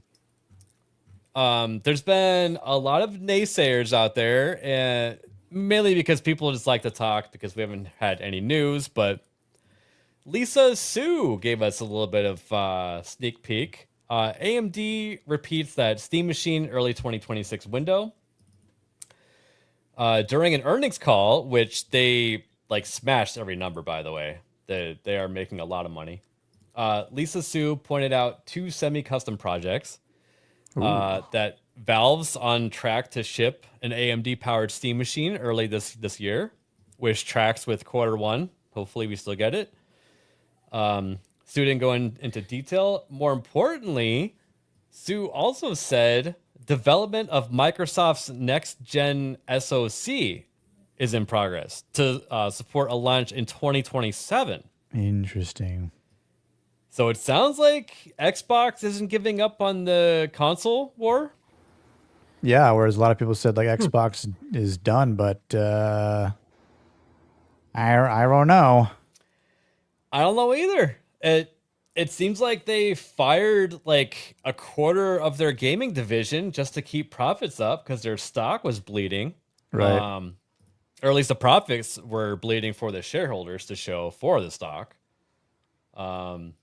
There's been a lot of naysayers out there, and mainly because people just like to talk because we haven't had any news. But Lisa Su gave us a little bit of sneak peek. AMD repeats that Steam Machine early 2026 window. During an earnings call, which they like smashed every number, by the way. They are making a lot of money. Lisa Su pointed out 2 semi-custom projects that Valve's on track to ship an AMD-powered Steam Machine early this year, which tracks with Q1. Hopefully, we still get it. Su didn't go into detail. More importantly, Su also said development of Microsoft's next-gen SoC is in progress to support a launch in 2027. interesting. So it sounds like Xbox isn't giving up on the console war. Yeah, whereas a lot of people said like Xbox is done, but I don't know. I don't know either. It seems like they fired like a quarter of their gaming division just to keep profits up because their stock was bleeding. Right. Or at least the profits were bleeding for the shareholders to show for the stock. But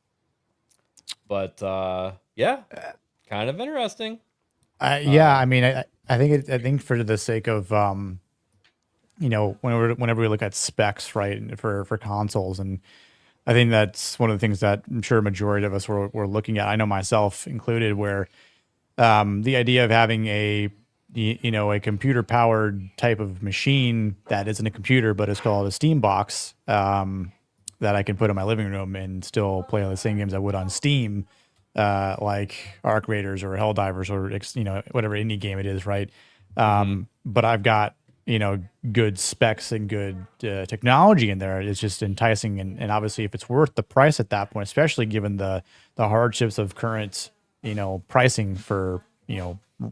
yeah, kind of interesting. Yeah, I mean, I think for the sake of you know, whenever we look at specs, right, for consoles, and I think that's one of the things that I'm sure a majority of us were looking at. I know myself included, where the idea of having a a computer powered type of machine that isn't a computer but is called a Steam box that I can put in my living room and still play the same games I would on Steam, like Arc Raiders or Helldivers or whatever indie game it is, right? But I've got good specs and good technology in there. It's just enticing, and obviously if it's worth the price at that point, especially given the hardships of current pricing for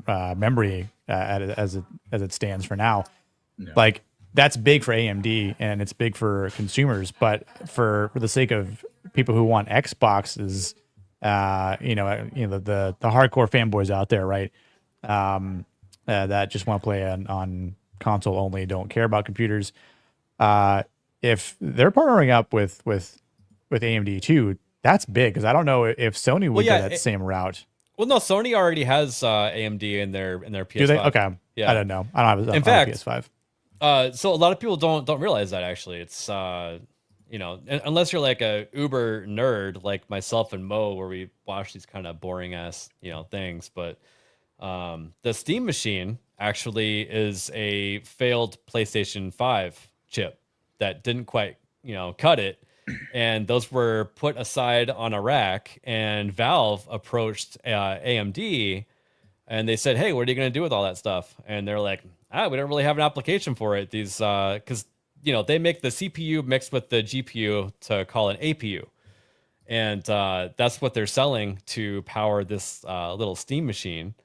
memory as it stands for now, like that's big for AMD and it's big for consumers. But for the sake of people who want Xboxes, the hardcore fanboys out there, right? That just want to play on console only, don't care about computers. If they're partnering up with AMD too, that's big, because I don't know if Sony would go that same route. Well, no, Sony already has AMD in their PS5. Do they? Okay, yeah. I don't know. I don't have. In fact, a PS5. So a lot of people don't realize that actually. It's unless you're like a uber nerd like myself and Mo, where we watch these kind of boring ass things, but the Steam machine actually is a failed PlayStation 5 chip that didn't quite cut it, and those were put aside on a rack, and Valve approached AMD and they said, hey, what are you going to do with all that stuff? And they're like, we don't really have an application for it. These because they make the CPU mixed with the GPU to call an APU, and that's what they're selling to power this little Steam machine.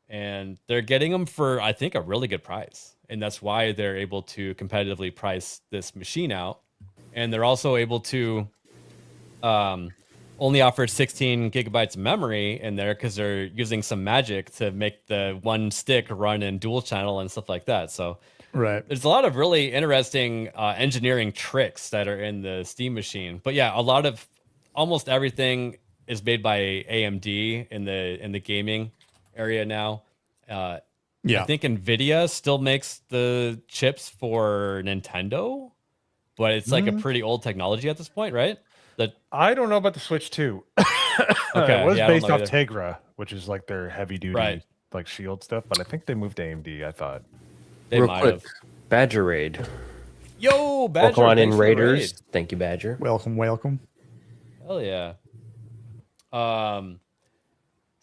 And they're getting them for, I think, a really good price. And that's why they're able to competitively price this machine out. And they're also able to only offer 16 gigabytes of memory in there because they're using some magic to make the one stick run in dual channel and stuff like that. So right, there's a lot of really interesting engineering tricks that are in the Steam machine. But yeah, almost everything is made by AMD in the gaming area now. I think Nvidia still makes the chips for Nintendo, but it's like a pretty old technology at this point, right? I don't know about the Switch 2. Okay, it was yeah, based off Tegra, which is like their heavy duty like shield stuff, but I think they moved to AMD. I thought they real might quick have. Badger Raid. Yo, Badger! Welcome on in, thanks for the Raiders. raid. Thank you, Badger. Welcome. Hell yeah. So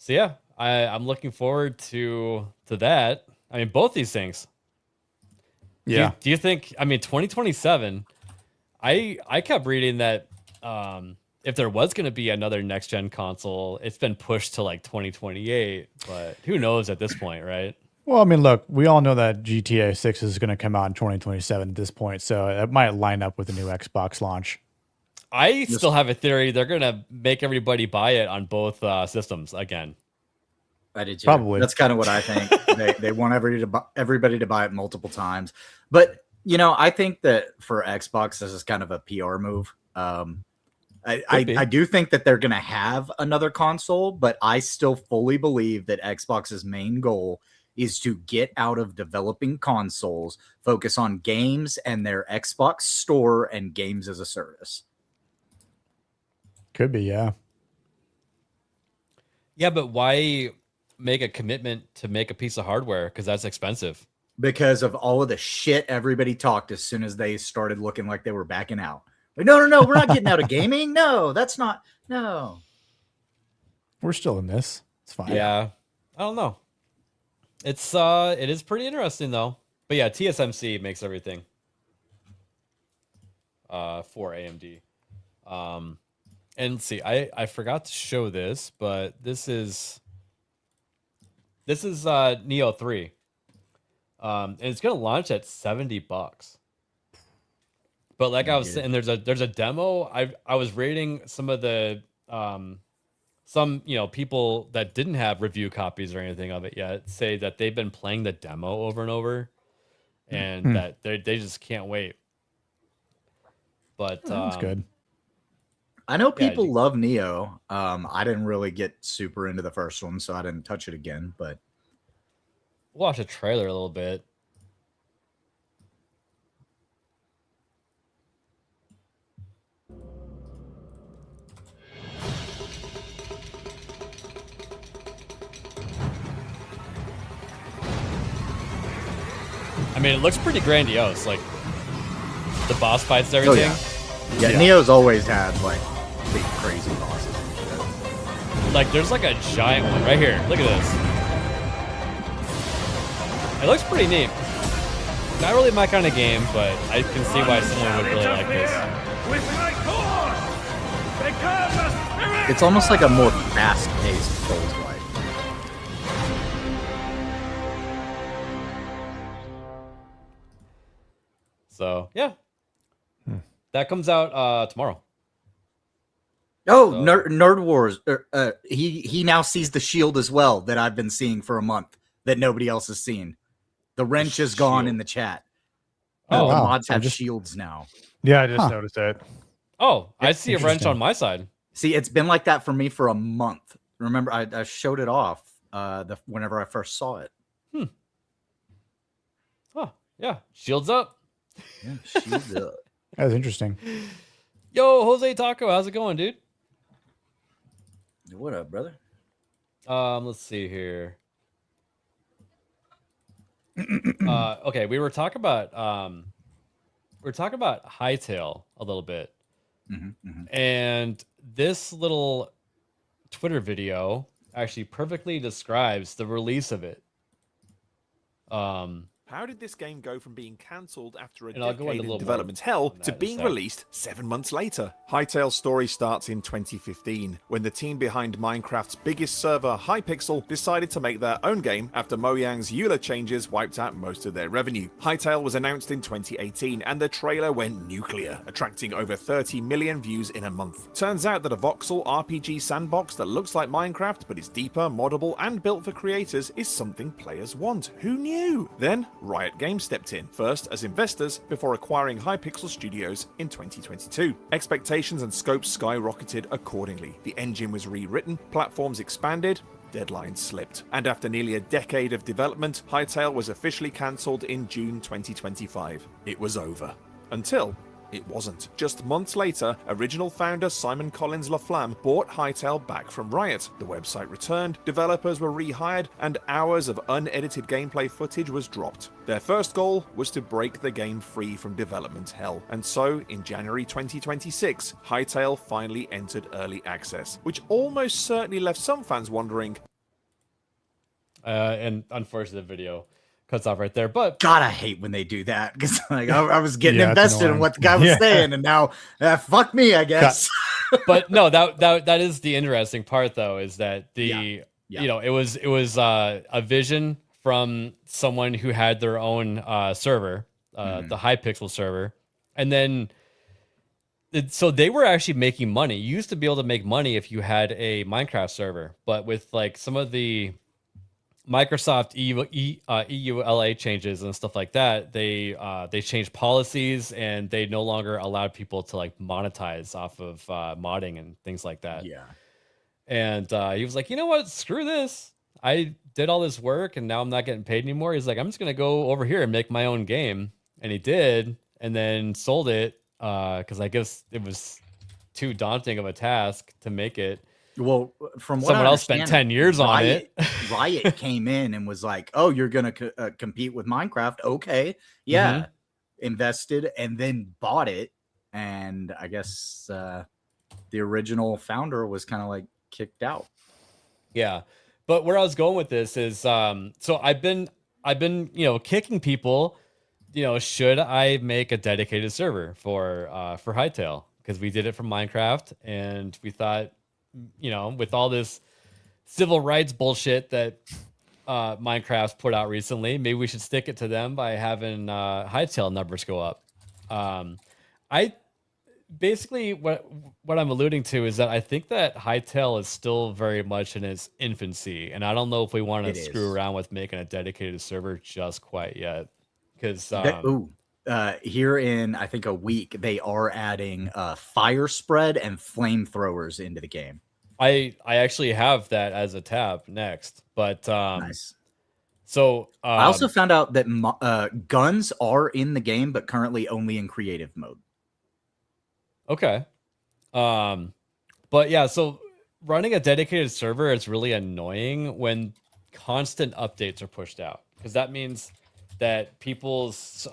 yeah, I'm looking forward to that. I mean, both these things. Yeah. Do you think? I mean, 2027. I kept reading that if there was going to be another next gen console, it's been pushed to like 2028. But who knows at this point, right? Well, I mean, look, we all know that GTA 6 is going to come out in 2027 at this point, so it might line up with the new Xbox launch. I still have a theory they're going to make everybody buy it on both systems again. I did too. Probably. That's kind of what I think. they want everybody to buy it multiple times. But, I think that for Xbox, this is kind of a PR move. I do think that they're going to have another console, but I still fully believe that Xbox's main goal is to get out of developing consoles, focus on games and their Xbox store and games as a service. Could be, yeah. Yeah, but why make a commitment to make a piece of hardware? Because that's expensive. Because of all of the shit everybody talked as soon as they started looking like they were backing out. Like, no, we're not getting out of gaming. No, that's not. No. We're still in this. It's fine. Yeah. I don't know. It is pretty interesting though. But yeah, TSMC makes everything for AMD. And let's see, I forgot to show this, but this is This is Nioh 3. And it's gonna launch at $70. But like I was saying, there's a demo. I was rating some of the some people that didn't have review copies or anything of it yet say that they've been playing the demo over and over, and that they just can't wait. But That's good. I know people love Nioh. I didn't really get super into the first one, so I didn't touch it again. But watch a trailer a little bit. I mean, it looks pretty grandiose, like the boss fights and everything. Yeah, Nioh's always had like big crazy bosses and shit. Like there's like a giant one right here. Look at this. It looks pretty neat. Not really my kind of game, but I can see why someone would really like this. It's almost like a more fast-paced Souls-like. So yeah, that comes out tomorrow. Oh, Nerd Wars. He now sees the shield as well that I've been seeing for a month that nobody else has seen. The wrench is gone in the chat. Oh, the wow. mods have shields now. Yeah, I just noticed that. Oh, I see a wrench on my side. See, it's been like that for me for a month. Remember, I showed it off whenever I first saw it. Oh, yeah. Shields up. Yeah, shields up. That was interesting. Yo, Jose Taco, how's it going, dude? What up, brother? Let's see here. Okay, we were talking about Hightail a little bit. And this little Twitter video actually perfectly describes the release of it. How did this game go from being cancelled after a And I'll go decade into a in little development more hell on that to in a being sec. released 7 months later? Hytale's story starts in 2015, when the team behind Minecraft's biggest server, Hypixel, decided to make their own game after Mojang's EULA changes wiped out most of their revenue. Hytale was announced in 2018, and the trailer went nuclear, attracting over 30 million views in a month. Turns out that a voxel RPG sandbox that looks like Minecraft but is deeper, moddable, and built for creators is something players want. Who knew? Then, Riot Games stepped in, first as investors before acquiring Hypixel Studios in 2022. Expectations and scopes skyrocketed accordingly. The engine was rewritten, platforms expanded, deadlines slipped. And after nearly a decade of development, Hytale was officially cancelled in June 2025. It was over. Until it wasn't. Just months later, original founder Simon Collins LaFlamme bought Hytale back from Riot. The website returned, developers were rehired, and hours of unedited gameplay footage was dropped. Their first goal was to break the game free from development hell. And so, in January 2026, Hytale finally entered early access, which almost certainly left some fans wondering. And unfortunately, the video cuts off right there. But God, I hate when they do that because like I was getting invested in what the guy was saying, and now fuck me, I guess. But no, that is the interesting part, though, is that it was a vision from someone who had their own server, the Hypixel server, and then so they were actually making money. You used to be able to make money if you had a Minecraft server, but with like some of the Microsoft EULA changes and stuff like that, they changed policies and they no longer allowed people to like monetize off of modding and things like that. Yeah. And he was like, you know what? Screw this. I did all this work and now I'm not getting paid anymore. He's like, I'm just going to go over here and make my own game. And he did, and then sold it because I guess it was too daunting of a task to make it. Well, from what someone I else spent 10 years on it. Riot came in and was like, "Oh, you're gonna compete with Minecraft? Okay, yeah." Invested and then bought it, and I guess the original founder was kind of like kicked out. Yeah, but where I was going with this is, so I've been kicking people. Should I make a dedicated server for Hytale? Because we did it for Minecraft, and we thought, with all this civil rights bullshit that Minecraft's put out recently. Maybe we should stick it to them by having Hightail numbers go up. I basically what I'm alluding to is that I think that Hightail is still very much in its infancy, and I don't know if we want to screw around with making a dedicated server just quite yet. Because here in I think a week they are adding fire spread and flamethrowers into the game. I actually have that as a tab next, but nice. So I also found out that guns are in the game, but currently only in creative mode. Okay. But yeah, so running a dedicated server is really annoying when constant updates are pushed out, because that means that people's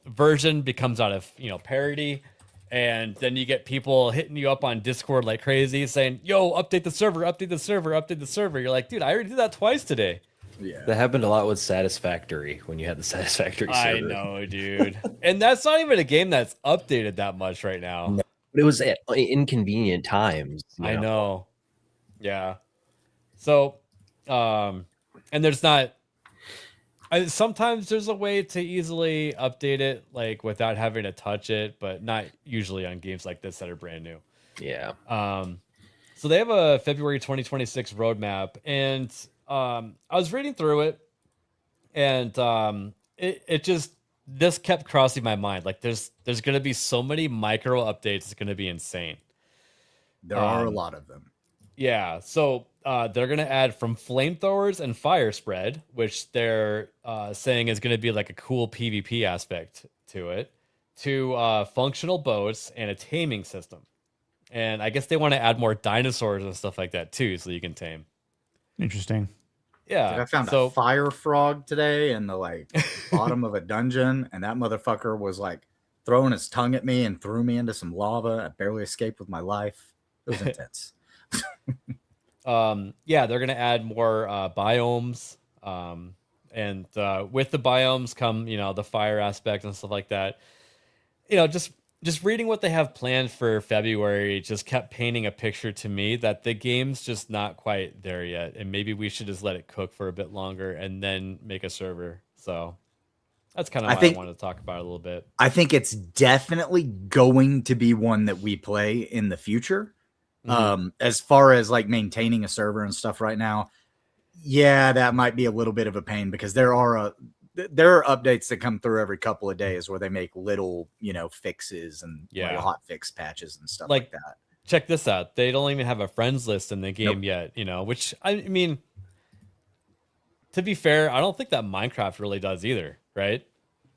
version becomes out of parity, and then you get people hitting you up on Discord like crazy saying, yo, update the server, update the server, update the server. You're like, dude, I already did that twice today. Yeah, that happened a lot with Satisfactory when you had the Satisfactory server. I know, dude. And that's not even a game that's updated that much right now. No, but it was at inconvenient times. I know. Yeah. So, and there's not. Sometimes there's a way to easily update it, like without having to touch it, but not usually on games like this that are brand new. Yeah. So they have a February 2026 roadmap, and I was reading through it, and it just kept crossing my mind. Like there's going to be so many micro updates, it's going to be insane. There are a lot of them. Yeah, so they're going to add from flamethrowers and fire spread, which they're saying is going to be like a cool PvP aspect to it, to functional boats and a taming system. And I guess they want to add more dinosaurs and stuff like that too, so you can tame. Interesting. Yeah. Like I found a fire frog today in the bottom of a dungeon, and that motherfucker was like throwing his tongue at me and threw me into some lava. I barely escaped with my life. It was intense. Yeah, they're gonna add more biomes, and with the biomes come the fire aspect and stuff like that. Just reading what they have planned for February just kept painting a picture to me that the game's just not quite there yet, and maybe we should just let it cook for a bit longer and then make a server. So that's kind of why I wanted to talk about it a little bit. I think it's definitely going to be one that we play in the future. Mm-hmm. As far as like maintaining a server and stuff right now, yeah, that might be a little bit of a pain, because there are updates that come through every couple of days where they make little, fixes and like hot fix patches and stuff like that. Check this out. They don't even have a friends list in the game yet, which I mean, to be fair, I don't think that Minecraft really does either, right?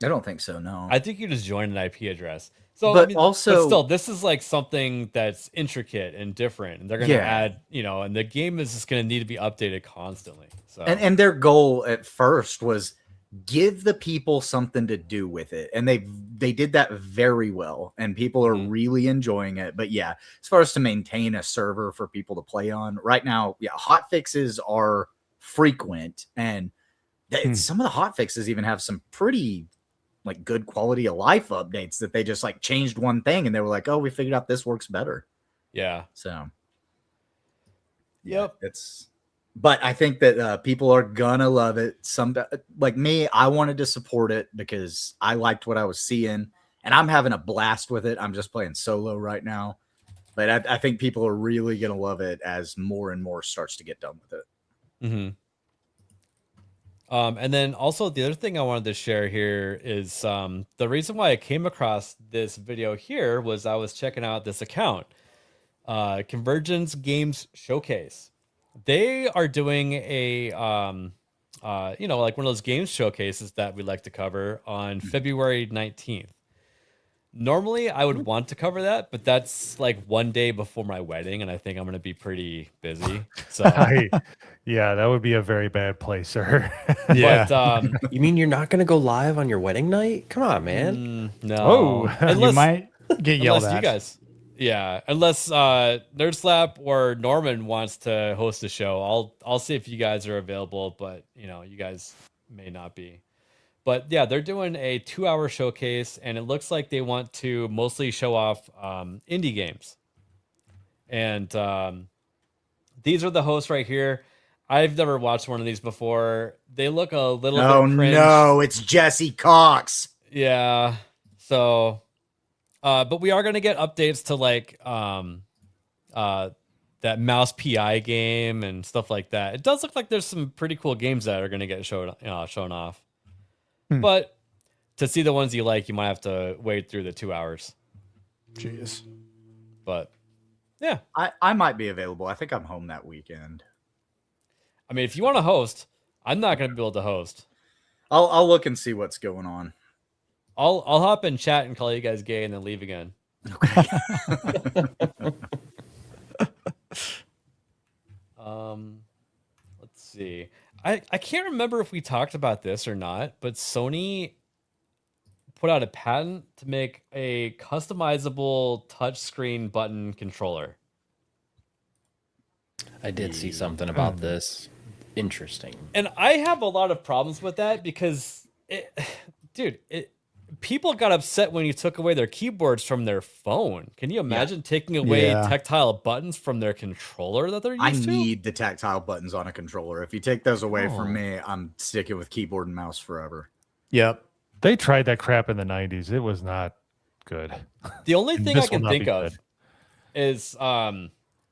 I don't think so, no. I think you just join an IP address. So, but but still, this is like something that's intricate and different, and they're going to add, and the game is just going to need to be updated constantly. So, and their goal at first was give the people something to do with it, and they did that very well, and people are really enjoying it. But yeah, as far as to maintain a server for people to play on right now, hot fixes are frequent, and some of the hot fixes even have some pretty good quality of life updates that they just changed one thing and they were like, oh, we figured out this works better. Yeah. So yep. But I think that people are gonna love it. Some like me, I wanted to support it because I liked what I was seeing, and I'm having a blast with it. I'm just playing solo right now, but I think people are really gonna love it as more and more starts to get done with it. Mm-hmm. And then also the other thing I wanted to share here is the reason why I came across this video here was I was checking out this account, Convergence Games Showcase. They are doing a, like one of those games showcases that we like to cover on February 19th. Normally, I would want to cover that, but that's one day before my wedding, and I think I'm going to be pretty busy. So, yeah, that would be a very bad place, sir. Yeah. But, you mean you're not going to go live on your wedding night? Come on, man. No. You might get yelled at. You guys, unless Nerd Slap or Norman wants to host the show, I'll see if you guys are available, but you guys may not be. But yeah, they're doing a 2-hour showcase, and it looks like they want to mostly show off indie games. And these are the hosts right here. I've never watched one of these before. They look a little Oh bit cringe. no, it's Jesse Cox. Yeah. So, but we are gonna get updates to like that mouse PI game and stuff like that. It does look like there's some pretty cool games that are gonna get shown off. But to see the ones you like, you might have to wait through the 2 hours. Jeez. But yeah, I might be available. I think I'm home that weekend. I mean, if you want to host, I'm not gonna be able to host. I'll look and see what's going on. I'll hop in chat and call you guys gay and then leave again. Okay. Let's see. I can't remember if we talked about this or not, but Sony put out a patent to make a customizable touchscreen button controller. I did see something about this. Interesting. And I have a lot of problems with that because, people got upset when you took away their keyboards from their phone. Can you imagine taking away tactile buttons from their controller that they're used to? I need the tactile buttons on a controller. If you take those away from me, I'm sticking with keyboard and mouse forever. Yep. They tried that crap in the 90s. It was not good. The only thing I This will can not think be of good. is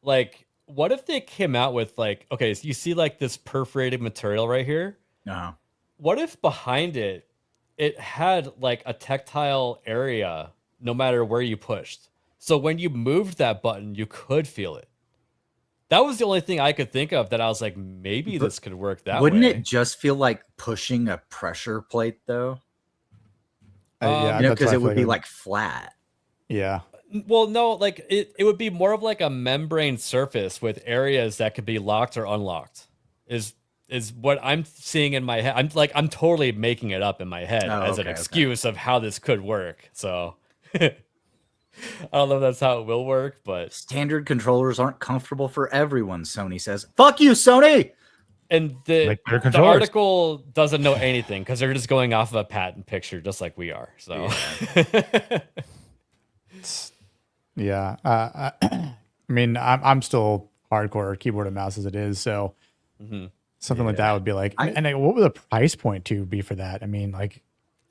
like, what if they came out with like, okay, so you see like this perforated material right here? What if behind it had like a tactile area no matter where you pushed? So when you moved that button, you could feel it. That was the only thing I could think of that I was like, maybe this could work that way. Wouldn't it just feel like pushing a pressure plate though? Yeah, because it would be like flat. Yeah. Well, no, like it would be more of like a membrane surface with areas that could be locked or unlocked. Is what I'm seeing in my head. I'm totally making it up in my head as an excuse of how this could work. So I don't know if that's how it will work, but standard controllers aren't comfortable for everyone, Sony says. Fuck you, Sony! And the article doesn't know anything because they're just going off of a patent picture just like we are. So yeah. I mean, I'm still hardcore keyboard and mouse as it is, so something like that would be like, what would the price point to be for that? I mean, like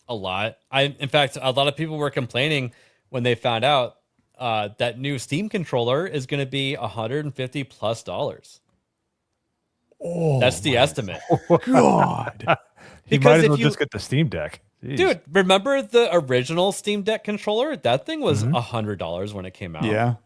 a lot. In fact, a lot of people were complaining when they found out that new Steam controller is going to be $150+. Oh, that's the estimate. God. You might as well just get the Steam Deck. Jeez. Dude, remember the original Steam Deck controller? That thing was $100 when it came out. Yeah.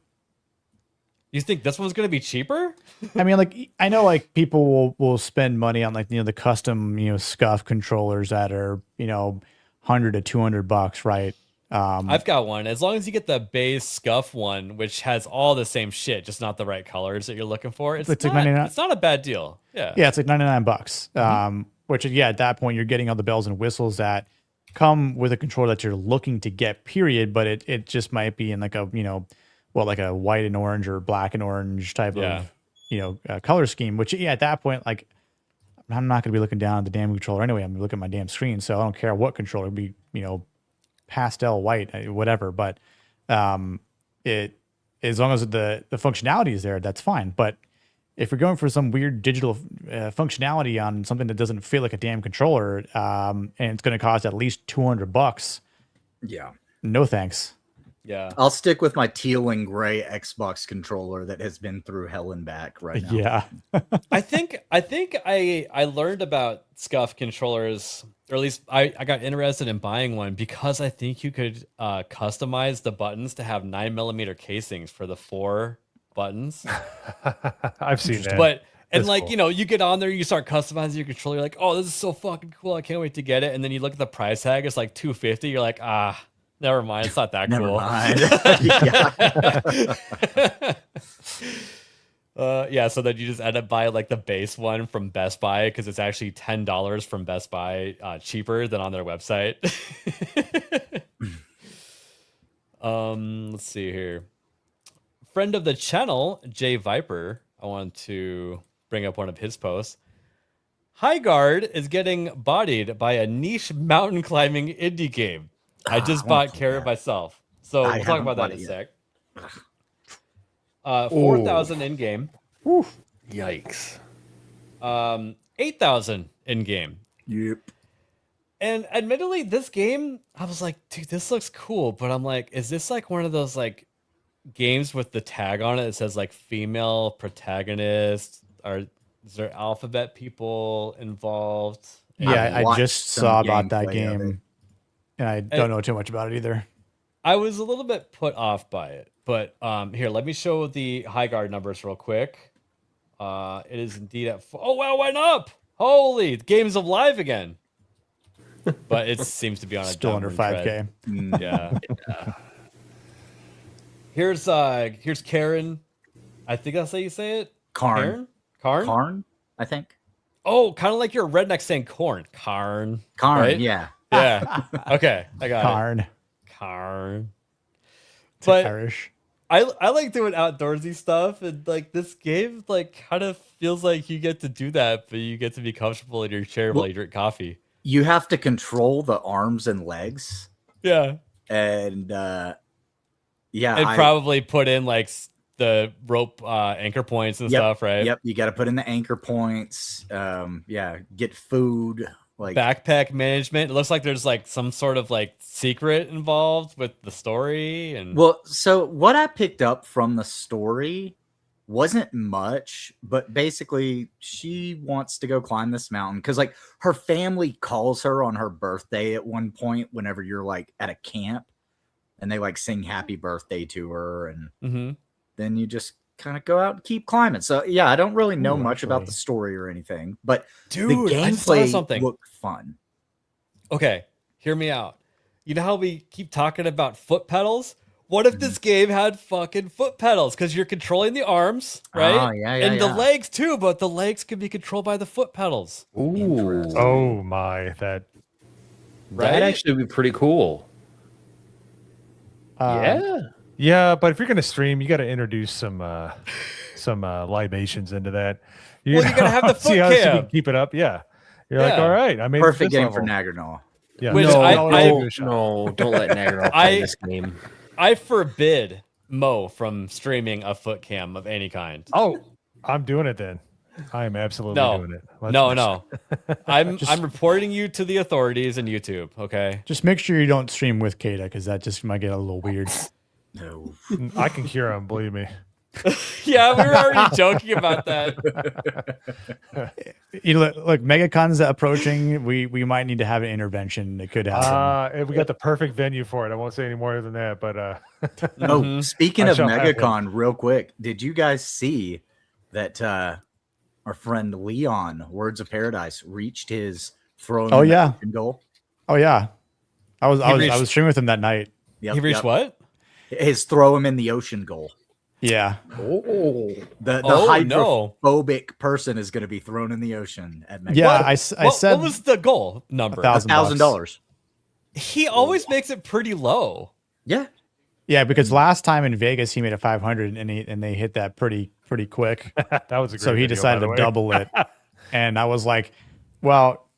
You think this one's going to be cheaper? I mean, like, I know like people will spend money on like, the custom, scuff controllers that are, $100 to $200, right? I've got one. As long as you get the base scuff one, which has all the same shit, just not the right colors that you're looking for, it's like not, 99. it's not a bad deal. Yeah. Yeah, it's like $99. Which at that point you're getting all the bells and whistles that come with a controller that you're looking to get, period. But it just might be in like a, like a white and orange or black and orange type of, color scheme, which at that point, like, I'm not going to be looking down at the damn controller anyway. I'm going to look at my damn screen. So I don't care what controller, it'd be, pastel white, whatever. But it, as long as the functionality is there, that's fine. But if you're going for some weird digital functionality on something that doesn't feel like a damn controller, and it's going to cost at least $200, yeah, no thanks. Yeah, I'll stick with my teal and gray Xbox controller that has been through hell and back right now. Yeah. I think I learned about scuff controllers, or at least I got interested in buying one because I think you could customize the buttons to have 9mm casings for the 4 buttons. I've seen that. But and That's like cool. you get on there, you start customizing your controller, you're like, oh, this is so fucking cool, I can't wait to get it. And then you look at the price tag, it's like $250. You're like, never mind, it's not that Never cool. mind. So then you just end up buying like the base one from Best Buy because it's actually $10 from Best Buy cheaper than on their website. Let's see here. Friend of the channel, Jay Viper, I want to bring up one of his posts. Highguard is getting bodied by a niche mountain climbing indie game. I just bought Carrot myself. So we'll talk about that in a sec. 4,000 in game. Yikes. 8,000 in game. Yep. And admittedly, this game, I was like, dude, this looks cool. But I'm like, is this like one of those like games with the tag on it that says like female protagonist? Or is there alphabet people involved? Yeah, I just saw about that gameplay of game, and I don't know too much about it either. I was a little bit put off by it, but here, let me show the high guard numbers real quick. It is indeed at oh wow, it went up! Holy, the game's alive again. But it seems to be on a Still under downward 5K. trend. Yeah. Here's Karen. I think that's how you say it. Karn. Karn? Karn, I think. Oh, kind of like your redneck saying corn. Karn. Karn, right? yeah. Yeah. Okay, I got Karn. it. Karn. It's But Irish. I like doing outdoorsy stuff, and like this game like kind of feels like you get to do that, but you get to be comfortable in your chair while you drink coffee. You have to control the arms and legs. Yeah. And yeah, And probably put in like the rope anchor points and stuff, right? Yep, you got to put in the anchor points. Yeah, get food, like backpack management. It looks like there's like some sort of like secret involved with the story. And well, so what I picked up from the story wasn't much, but basically she wants to go climb this mountain because like her family calls her on her birthday at one point whenever you're like at a camp, and they like sing happy birthday to her, and then you just kind of go out and keep climbing. So yeah, I don't really know much about the story or anything, but dude, the gameplay looked fun. Okay, hear me out. You know how we keep talking about foot pedals? What if this game had fucking foot pedals? Because you're controlling the arms, right? Oh, yeah, and the legs too, but the legs could be controlled by the foot pedals. Ooh. Oh my, That'd Right? actually be pretty cool. Yeah. Yeah, but if you're gonna stream, you got to introduce some libations into that. Well, you gotta have the see foot how you cam. can keep it up. Yeah, you're like, all right. I mean, Perfect game for Nagernal. Yeah, Which No, I don't let Nagernal play this game. I forbid Mo from streaming a foot cam of any kind. Oh, I'm doing it then. I am absolutely doing it. No. I'm reporting you to the authorities and YouTube. Okay. Just make sure you don't stream with Kata, because that just might get a little weird. No, I can cure him. Believe me. Yeah, we were already joking about that. Look, MegaCon's approaching. We might need to have an intervention. It could happen. We got the perfect venue for it. I won't say any more than that. But Oh, speaking I of shall have MegaCon, real quick, did you guys see that our friend Leon, Words of Paradise, reached his throwing goal? Oh yeah, I was reached- streaming with him that night. Yep, He reached what? His throw him in the ocean goal. Yeah. Oh. The Oh, hydrophobic person is going to be thrown in the ocean at MegaCon. Yeah, I said what was the goal number? $1,000. He always makes it pretty low. Yeah. Yeah, because last time in Vegas he made a 500 and they hit that pretty quick. that was a great so he video, decided by the to way. double it. And I was like, well,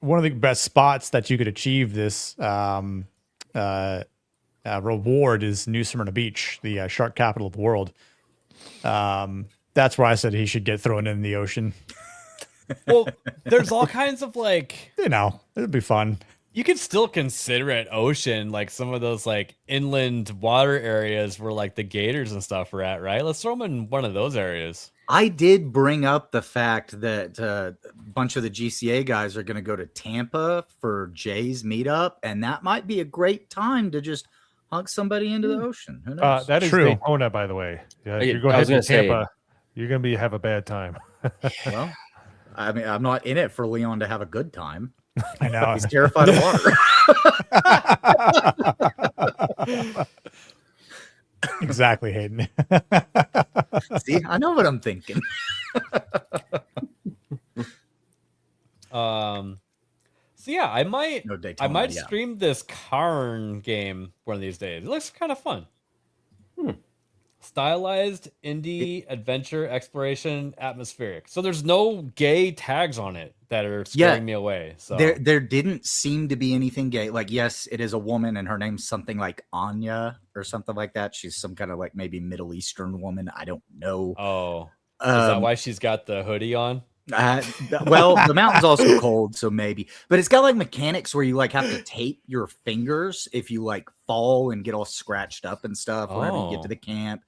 one of the best spots that you could achieve this reward is New Smyrna Beach, the shark capital of the world. That's where I said he should get thrown in the ocean. Well, there's all kinds of like, it'd be fun. You could still consider it ocean, like some of those like inland water areas where like the gators and stuff are at, right? Let's throw them in one of those areas. I did bring up the fact that a bunch of the GCA guys are going to go to Tampa for Jay's meetup, and that might be a great time to just hunk somebody into the ocean. Who knows? That is True. Daytona, by the way. Yeah, if Yeah, you're going I was to gonna say- Tampa, you're going to have a bad time. Well, I mean, I'm not in it for Leon to have a good time. I know. He's terrified of water. Exactly, Hayden. See, I know what I'm thinking. So yeah, I might No Daytona, I might yeah. stream this Karn game one of these days. It looks kind of fun. Stylized indie adventure exploration atmospheric. So there's no gay tags on it that are scaring me away. So There didn't seem to be anything gay. Like, yes, it is a woman and her name's something like Anya or something like that. She's some kind of like maybe Middle Eastern woman. I don't know. Oh, is that Um, why she's got the hoodie on? Well, the mountain's also cold, so maybe. But it's got like mechanics where you like have to tape your fingers if you like fall and get all scratched up and stuff whenever you get to the camp.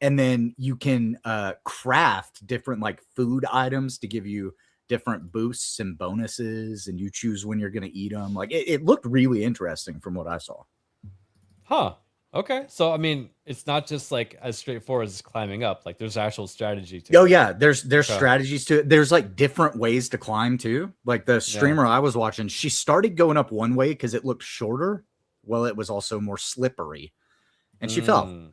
And then you can craft different like food items to give you different boosts and bonuses, and you choose when you're going to eat them. Like it looked really interesting from what I saw. Huh. Okay. So I mean, it's not just like as straightforward as climbing up. Like there's actual strategy to it. Oh yeah, there's strategies to it. There's like different ways to climb too. Like the streamer I was watching, she started going up one way because it looked shorter. Well, it was also more slippery, and she fell.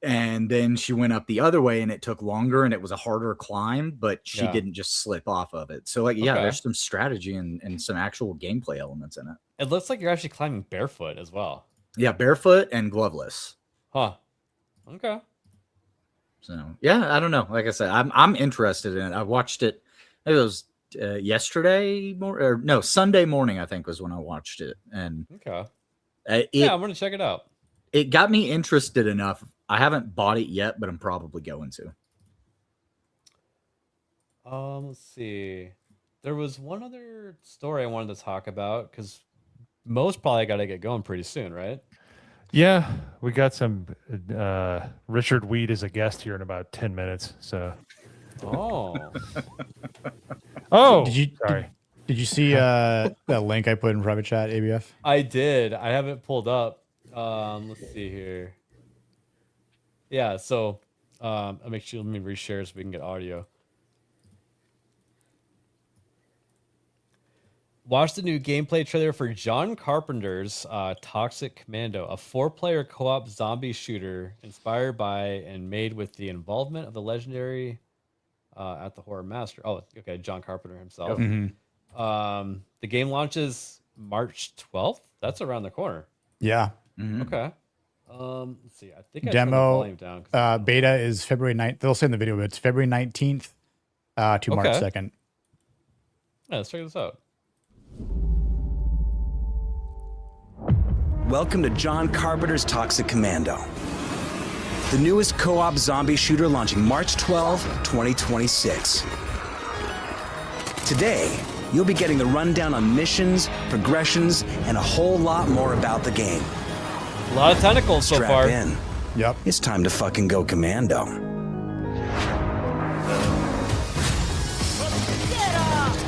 And then she went up the other way, and it took longer, and it was a harder climb, but she didn't just slip off of it. So like, there's some strategy and some actual gameplay elements in it. It looks like you're actually climbing barefoot as well. Yeah, barefoot and gloveless. Huh. Okay. So yeah, I don't know. Like I said, I'm interested in it. I watched it. It was Sunday morning. I think was when I watched it. And I'm gonna check it out. It got me interested enough. I haven't bought it yet, but I'm probably going to. Let's see. There was one other story I wanted to talk about because most probably got to get going pretty soon, right? Yeah, we got some Richard Weed as a guest here in about 10 minutes. So, Sorry. Did you see that link I put in private chat, ABF? I did. I have it pulled up. Let's see here. Yeah, so I'll make sure let me reshare so we can get audio. Watch the new gameplay trailer for John Carpenter's Toxic Commando, a 4-player co-op zombie shooter inspired by and made with the involvement of the legendary at the horror master. Oh, okay, John Carpenter himself. The game launches March 12th. That's around the corner. Yeah. Okay. Let's see. I think I demo turned the volume down. Beta is February 9th. They'll say in the video, but it's February 19th to March 2nd. Yeah, let's check this out. Welcome to John Carpenter's Toxic Commando, the newest co-op zombie shooter launching March 12, 2026. Today, you'll be getting the rundown on missions, progressions, and a whole lot more about the game. A lot of tentacles so far. Strap in. Yep. It's time to fucking go commando.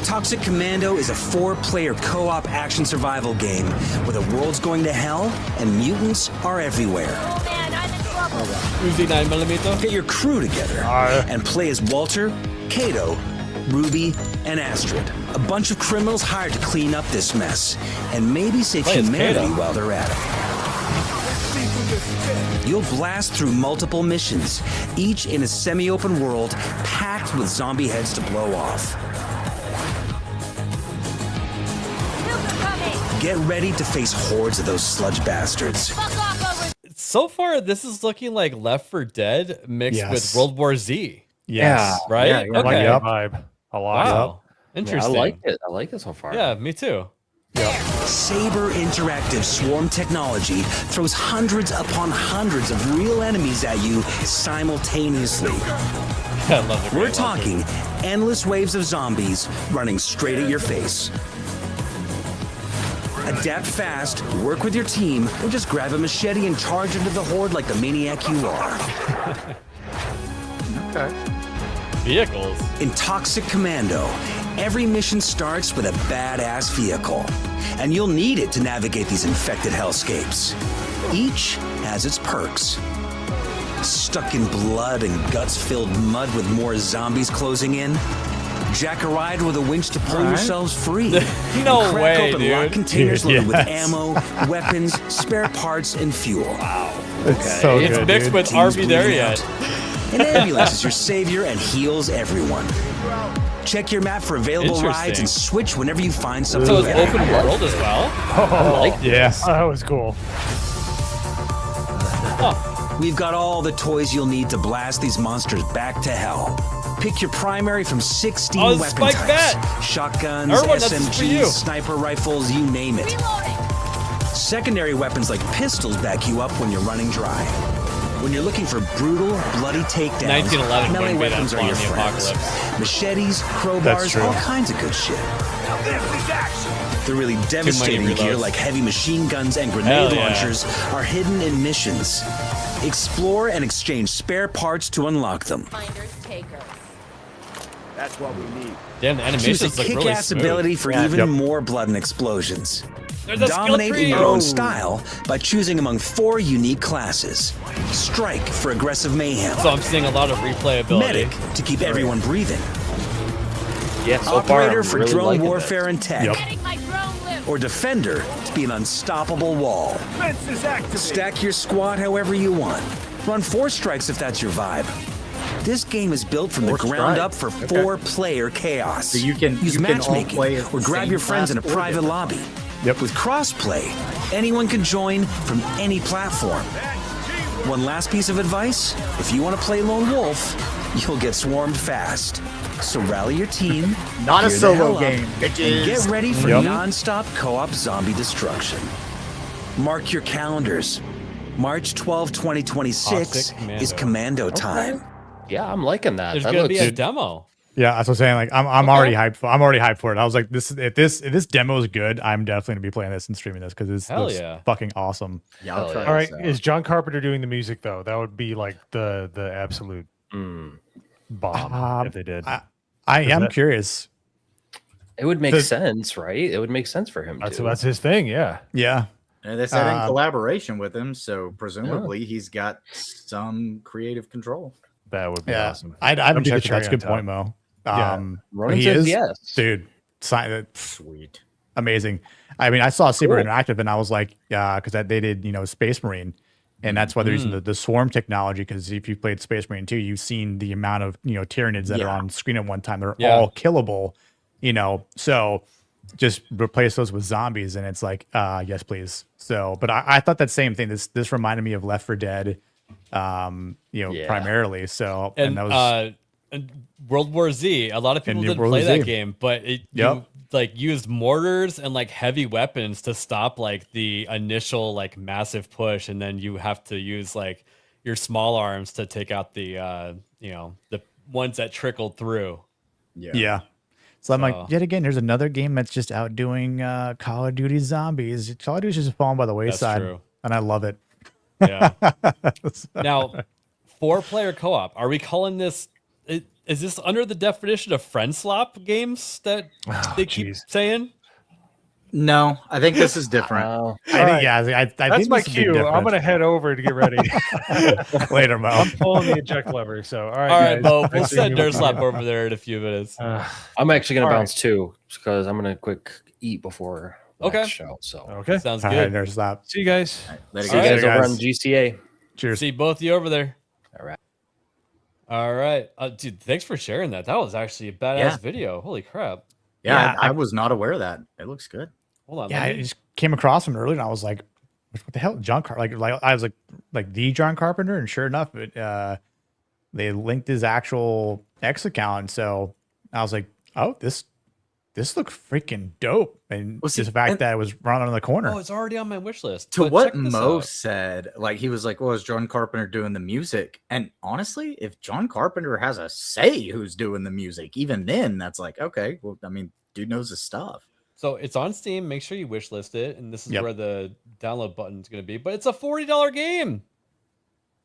Toxic Commando is a 4-player co-op action survival game where the world's going to hell and mutants are everywhere. Oh man, I'm in trouble. Uzi 9mm. Get your crew together and play as Walter, Kato, Ruby, and Astrid. A bunch of criminals hired to clean up this mess and maybe save humanity while they're at it. You'll blast through multiple missions, each in a semi-open world packed with zombie heads to blow off. Get ready to face hordes of those sludge bastards. So far, this is looking like Left 4 Dead mixed with World War Z. Yes. Right? Yeah, I like that vibe a lot. Wow. Interesting. Yeah, I like it. I like it so far. Yeah, me too. Saber Interactive Swarm technology throws hundreds upon hundreds of real enemies at you simultaneously. I love it. We're talking endless waves of zombies running straight at your face. Adapt fast, work with your team, or just grab a machete and charge into the horde like the maniac you are. Vehicles. In Toxic Commando, every mission starts with a badass vehicle, and you'll need it to navigate these infected hellscapes. Each has its perks. Stuck in blood and guts-filled mud with more zombies closing in? Jack a ride with a winch to pull yourselves free. No and crack way, open dude. locked containers loaded with Yes. ammo, weapons, spare parts, and fuel. Wow. It's so It's good, mixed dude. with Teams Are We There bleeding Yet? out. An ambulance is your savior and heals everyone. Check your map for available rides and switch whenever you find something So it's better. open world as well? Oh, like Yes. that was cool. We've got all the toys you'll need to blast these monsters back to hell. Pick your primary from 16 Oh, weapon Spike types. Bat. Shotguns, Erwin, that's for you. SMGs, sniper rifles, you name it. Secondary weapons like pistols back you up when you're running dry. When you're looking for brutal, bloody takedowns, 1911 melee wouldn't be that weapons are fun your in the friends. apocalypse. Machetes, That's crowbars, true. all kinds of good shit. The really devastating gear reloads. like heavy machine guns and Hell grenade yeah. launchers are hidden in missions. Explore and exchange spare parts to unlock them. Finders takers. That's what we need. Damn, the Choose animations a look really kick-ass smooth. ability for Yeah. even Yep. more blood and explosions. There's a skill Dominate tree. in your own style by choosing among 4 unique classes. Strike for aggressive mayhem. So I'm seeing a lot of replayability. Medic to keep everyone breathing. Yeah, so far, Operator I'm for really drone liking warfare this. and tech. Yep. Getting my drone loose. Or defender to be an unstoppable wall. Fences activated. Stack your squad however you want. Run 4 strikes if that's your vibe. This game is built from the 4 ground up for strikes. 4-player chaos. So you can use all matchmaking play as or the grab same your friends in a class or private different. lobby. Yep. With crossplay, anyone can join from any platform. One last piece of advice: if you want to play lone wolf, you'll get swarmed fast. So rally your team. Not a gear the solo hell up, game, and bitches. get ready for Yep. non-stop co-op zombie destruction. Mark your calendars. March 12, 2026 Toxic is Commando time. Yeah, I'm liking that. There's That gonna be a looks demo. Yeah, that's what I'm saying. Like, I'm already hyped. I'm already hyped for it. I was like, if this demo is good, I'm definitely gonna be playing this and streaming this because this Hell looks yeah. fucking awesome. Yeah, I'll try All right, this out. is John Carpenter doing the music though? That would be like the absolute bomb if they did. I Is am that- curious. It would make The- sense, right? It would make sense for him That's to. that's his thing. Yeah. Yeah, And they said in Uh, collaboration with him, so presumably he's got some creative control. That would be yeah. awesome. I That'd haven't be the checked it. That's a cherry good on point, Mo. Yeah. Ronan he says is, yes. dude. Sweet. Amazing. I mean, I saw Saber Cool. Interactive, and I was like, yeah, because they did, Space Marine, and that's why they're using the swarm technology. Because if you played Space Marine 2, you've seen the amount of Tyranids that are Yeah. on screen at one time. They're Yeah. all killable, So just replace those with zombies, and it's like, yes, please. So, but I thought that same thing. This reminded me of Left 4 Dead, primarily. So, And that was and World War Z. A lot of people And didn't World play War that Z. game, but you Yep. like used mortars and like heavy weapons to stop like the initial like massive push, and then you have to use like your small arms to take out the the ones that trickled through. yeah. So I'm So- like, yet again, there's another game that's just outdoing Call of Duty Zombies. Call of Duty's just fallen by the wayside, true. and I love it. Yeah. Now, 4-player co-op. Are we calling this? Is this under the definition of friend slop games that they keep jeez. saying? No, I think this is different. I think, yeah, I That's think my this would be cue. I'm different. gonna head over to get ready. Later, Mo. I'm pulling the eject lever. So all right, All right, guys. Bo. We'll Nice seeing send you. Dirt Slap over there in a few minutes. I'm actually gonna All right. bounce too because I'm gonna quick eat before the Okay. next show. So Okay. Sounds All good. right, there's that. See you guys. Later, see you guys. guys Later, over guys. on GCA. Cheers. See both of you over there. All right. All right, dude. Thanks for sharing that. That was actually a badass Yeah. video. Holy crap! Yeah, Yeah, I was not aware of that. It looks good. Hold on. Yeah, let I me- just came across him earlier, and I was like, "What the hell, John Carpenter?" Like I was like the John Carpenter, and sure enough, they linked his actual X account. So I was like, "Oh, this looks freaking dope!" And Well, see, just the fact and- that it was right on the corner. Oh, it's already on my wish list. To But what check this Mo out. said, like he was like, "Well, is John Carpenter doing the music?" And honestly, if John Carpenter has a say who's doing the music, even then, that's like, okay, well, I mean, dude knows his stuff. So it's on Steam. Make sure you wish list it, and this is Yep. where the download button is going to be. But it's a $40 game.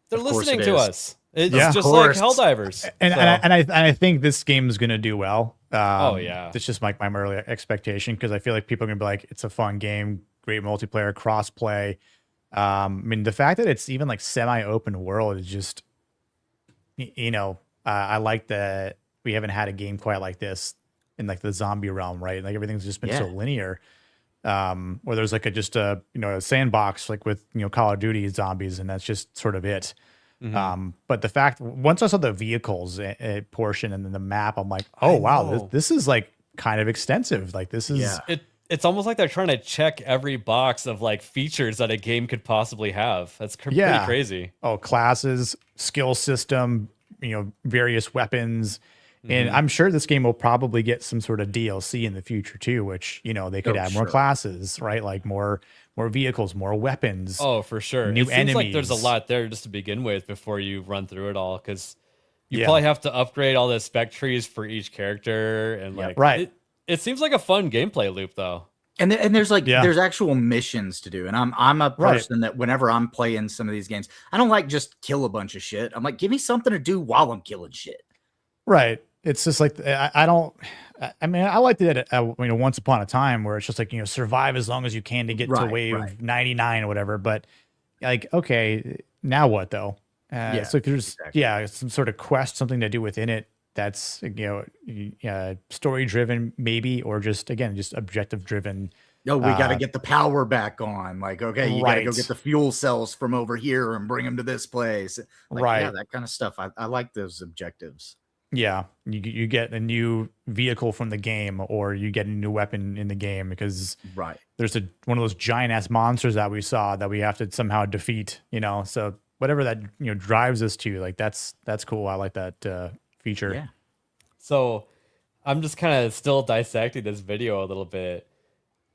They're Of course listening it to is. us. It's Yeah. Of just like course. Helldivers. And So- and I think this game is gonna do well. Oh, yeah. It's just like my early expectation because I feel like people are gonna be like, it's a fun game, great multiplayer, cross-play. I mean, the fact that it's even like semi-open world is just, I like that we haven't had a game quite like this in like the zombie realm, right? Like everything's just been so Yeah. linear. Where there's like a sandbox like with Call of Duty zombies, and that's just sort of it. But the fact once I saw the vehicles portion and then the map, I'm like, oh wow, know. this is like kind of extensive. Like this is Yeah. It's almost like they're trying to check every box of like features that a game could possibly have. That's pretty crazy. classes, skill system, various weapons, And I'm sure this game will probably get some sort of DLC in the future too, which, you know, they could add more classes, right? Like more vehicles, more weapons. Oh, for sure. New It seems enemies. like there's a lot there just to begin with before you run through it all, because you probably have to upgrade all the spec trees for each character, and like it seems like a fun gameplay loop though. And there's like there's actual missions to do, and I'm a person that whenever I'm playing some of these games, I don't like just kill a bunch of shit. I'm like, give me something to do while I'm killing shit. Right. It's just like I mean, I liked it once upon a time where it's just like, you know, survive as long as you can to get to wave 99 or whatever. But like, okay, now what though? So there's some sort of quest, something to do within it that's, you know, story driven maybe, or just objective driven. No, we got to get the power back on. Like, okay, you got to go get the fuel cells from over here and bring them to this place. Like, yeah, that kind of stuff. I like those objectives. Yeah, you get a new vehicle from the game, or you get a new weapon in the game because there's one of those giant ass monsters that we saw that we have to somehow defeat. You know, so whatever that drives us to, like that's cool. I like that feature. Yeah. So I'm just kind of still dissecting this video a little bit,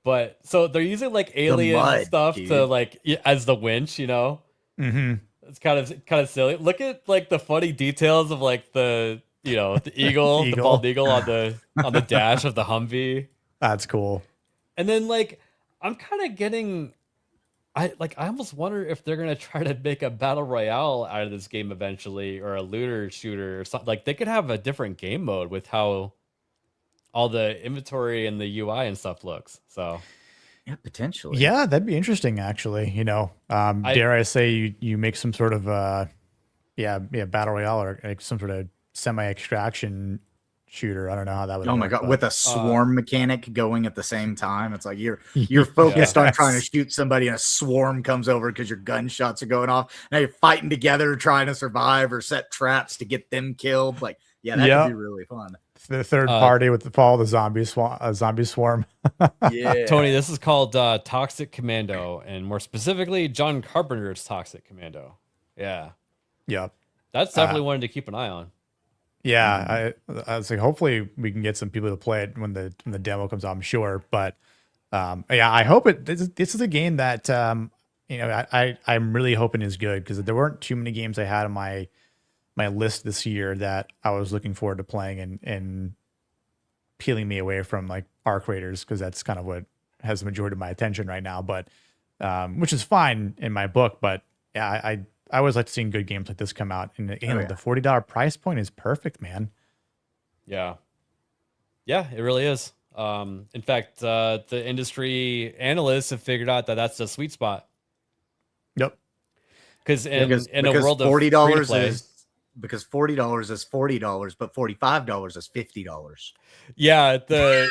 but so they're using like alien stuff to like as the winch. You know, it's kind of silly. Look at like the funny details of like the eagle, the bald eagle on the dash of the Humvee. That's cool. And then like I'm kind of getting, I almost wonder if they're gonna try to make a battle royale out of this game eventually, or a looter shooter or something. Like they could have a different game mode with how all the inventory and the UI and stuff looks. So yeah, potentially. Yeah, that'd be interesting actually. You know, dare I say you make some sort of battle royale or like some sort of semi-extraction shooter. I don't know how that would. Oh my god, with a swarm mechanic going at the same time. It's like you're focused on trying to shoot somebody, and a swarm comes over because your gunshots are going off. Now you're fighting together, trying to survive or set traps to get them killed. Like, yeah, that could be really fun. The third party with the follow the zombie swarm. Yeah, Tony, this is called Toxic Commando, and more specifically, John Carpenter's Toxic Commando. Yeah. Yep. That's definitely one to keep an eye on. Yeah, I was like, hopefully we can get some people to play it when the demo comes out, I'm sure. But yeah, I hope this is a game that I'm really hoping is good, because there weren't too many games I had on my list this year that I was looking forward to playing and peeling me away from like Arc Raiders, because that's kind of what has the majority of my attention right now. But which is fine in my book, but yeah, I always like seeing good games like this come out, and the $40 price point is perfect, man. Yeah, it really is. In fact, the industry analysts have figured out that that's the sweet spot. Yep. Because in a world of $40 is $40 is $40, but $45 is $50. Yeah, the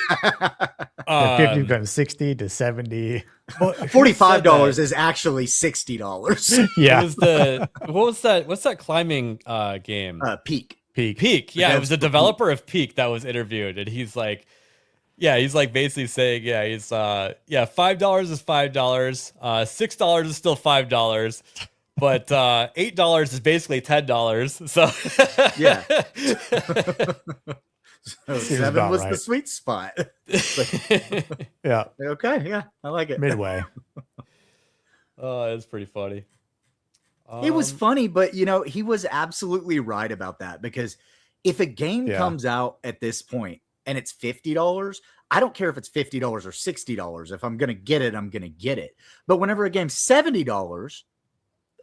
50 from 60 to 70. $45 is actually $60. Yeah. What's that climbing game? Peak. Yeah, it was the developer of Peak that was interviewed, and he's like basically saying, he's $5 is $5, $6 is still $5, but $8 is basically $10. So yeah. So 7 was the sweet spot. Yeah. Okay. Yeah, I like it. Midway. Oh, it's pretty funny. It was funny, but he was absolutely right about that, because if a game comes out at this point and it's $50, I don't care if it's $50 or $60. If I'm going to get it, I'm going to get it. But whenever a game's $70,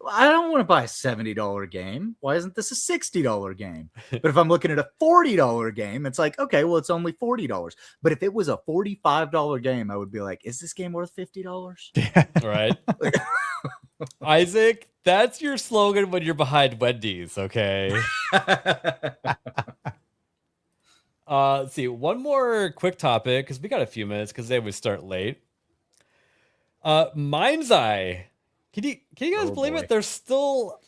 I don't want to buy a $70 game. Why isn't this a $60 game? But if I'm looking at a $40 game, it's like, okay, well, it's only $40. But if it was a $45 game, I would be like, is this game worth $50? Right. Isaac, that's your slogan when you're behind Wendy's, okay? Let's see, one more quick topic, because we got a few minutes, because they would start late. Mindseye. Can you guys believe it? They're still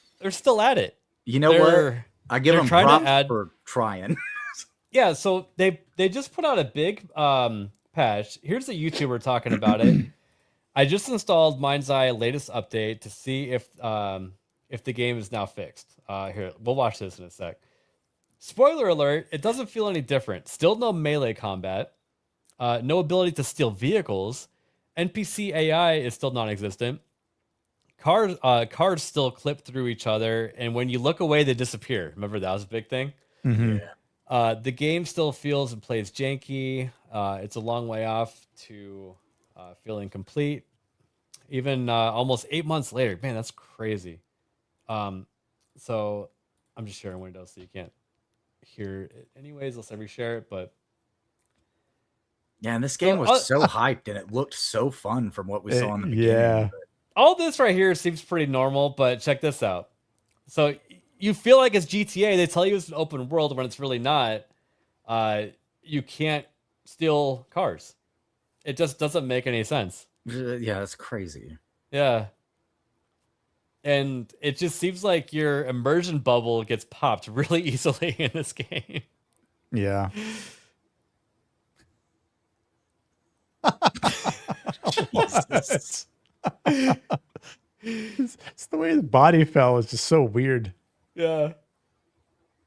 at it. You know what? I give them props for trying. Yeah, so they just put out a big patch. Here's a YouTuber talking about it. I just installed Mindseye latest update to see if the game is now fixed. Here, we'll watch this in a sec. Spoiler alert, it doesn't feel any different. Still no melee combat, no ability to steal vehicles, NPC AI is still non-existent. Cars still clip through each other, and when you look away, they disappear. Remember that was a big thing? Mhm. The game still feels and plays janky. It's a long way off to feeling complete. Even almost 8 months later, man, that's crazy. So I'm just sharing Windows so you can't hear it anyways. Let's reshare it, but Yeah, and this game was so hyped and it looked so fun from what we saw in the beginning. Yeah. all this right here seems pretty normal, but check this out. So you feel like it's GTA. They tell you it's an open world when it's really not. You can't steal cars. It just doesn't make any sense. Yeah, that's crazy. Yeah. And it just seems like your immersion bubble gets popped really easily in this game. Yeah. Jesus. It's the way the body fell is just so weird. Yeah.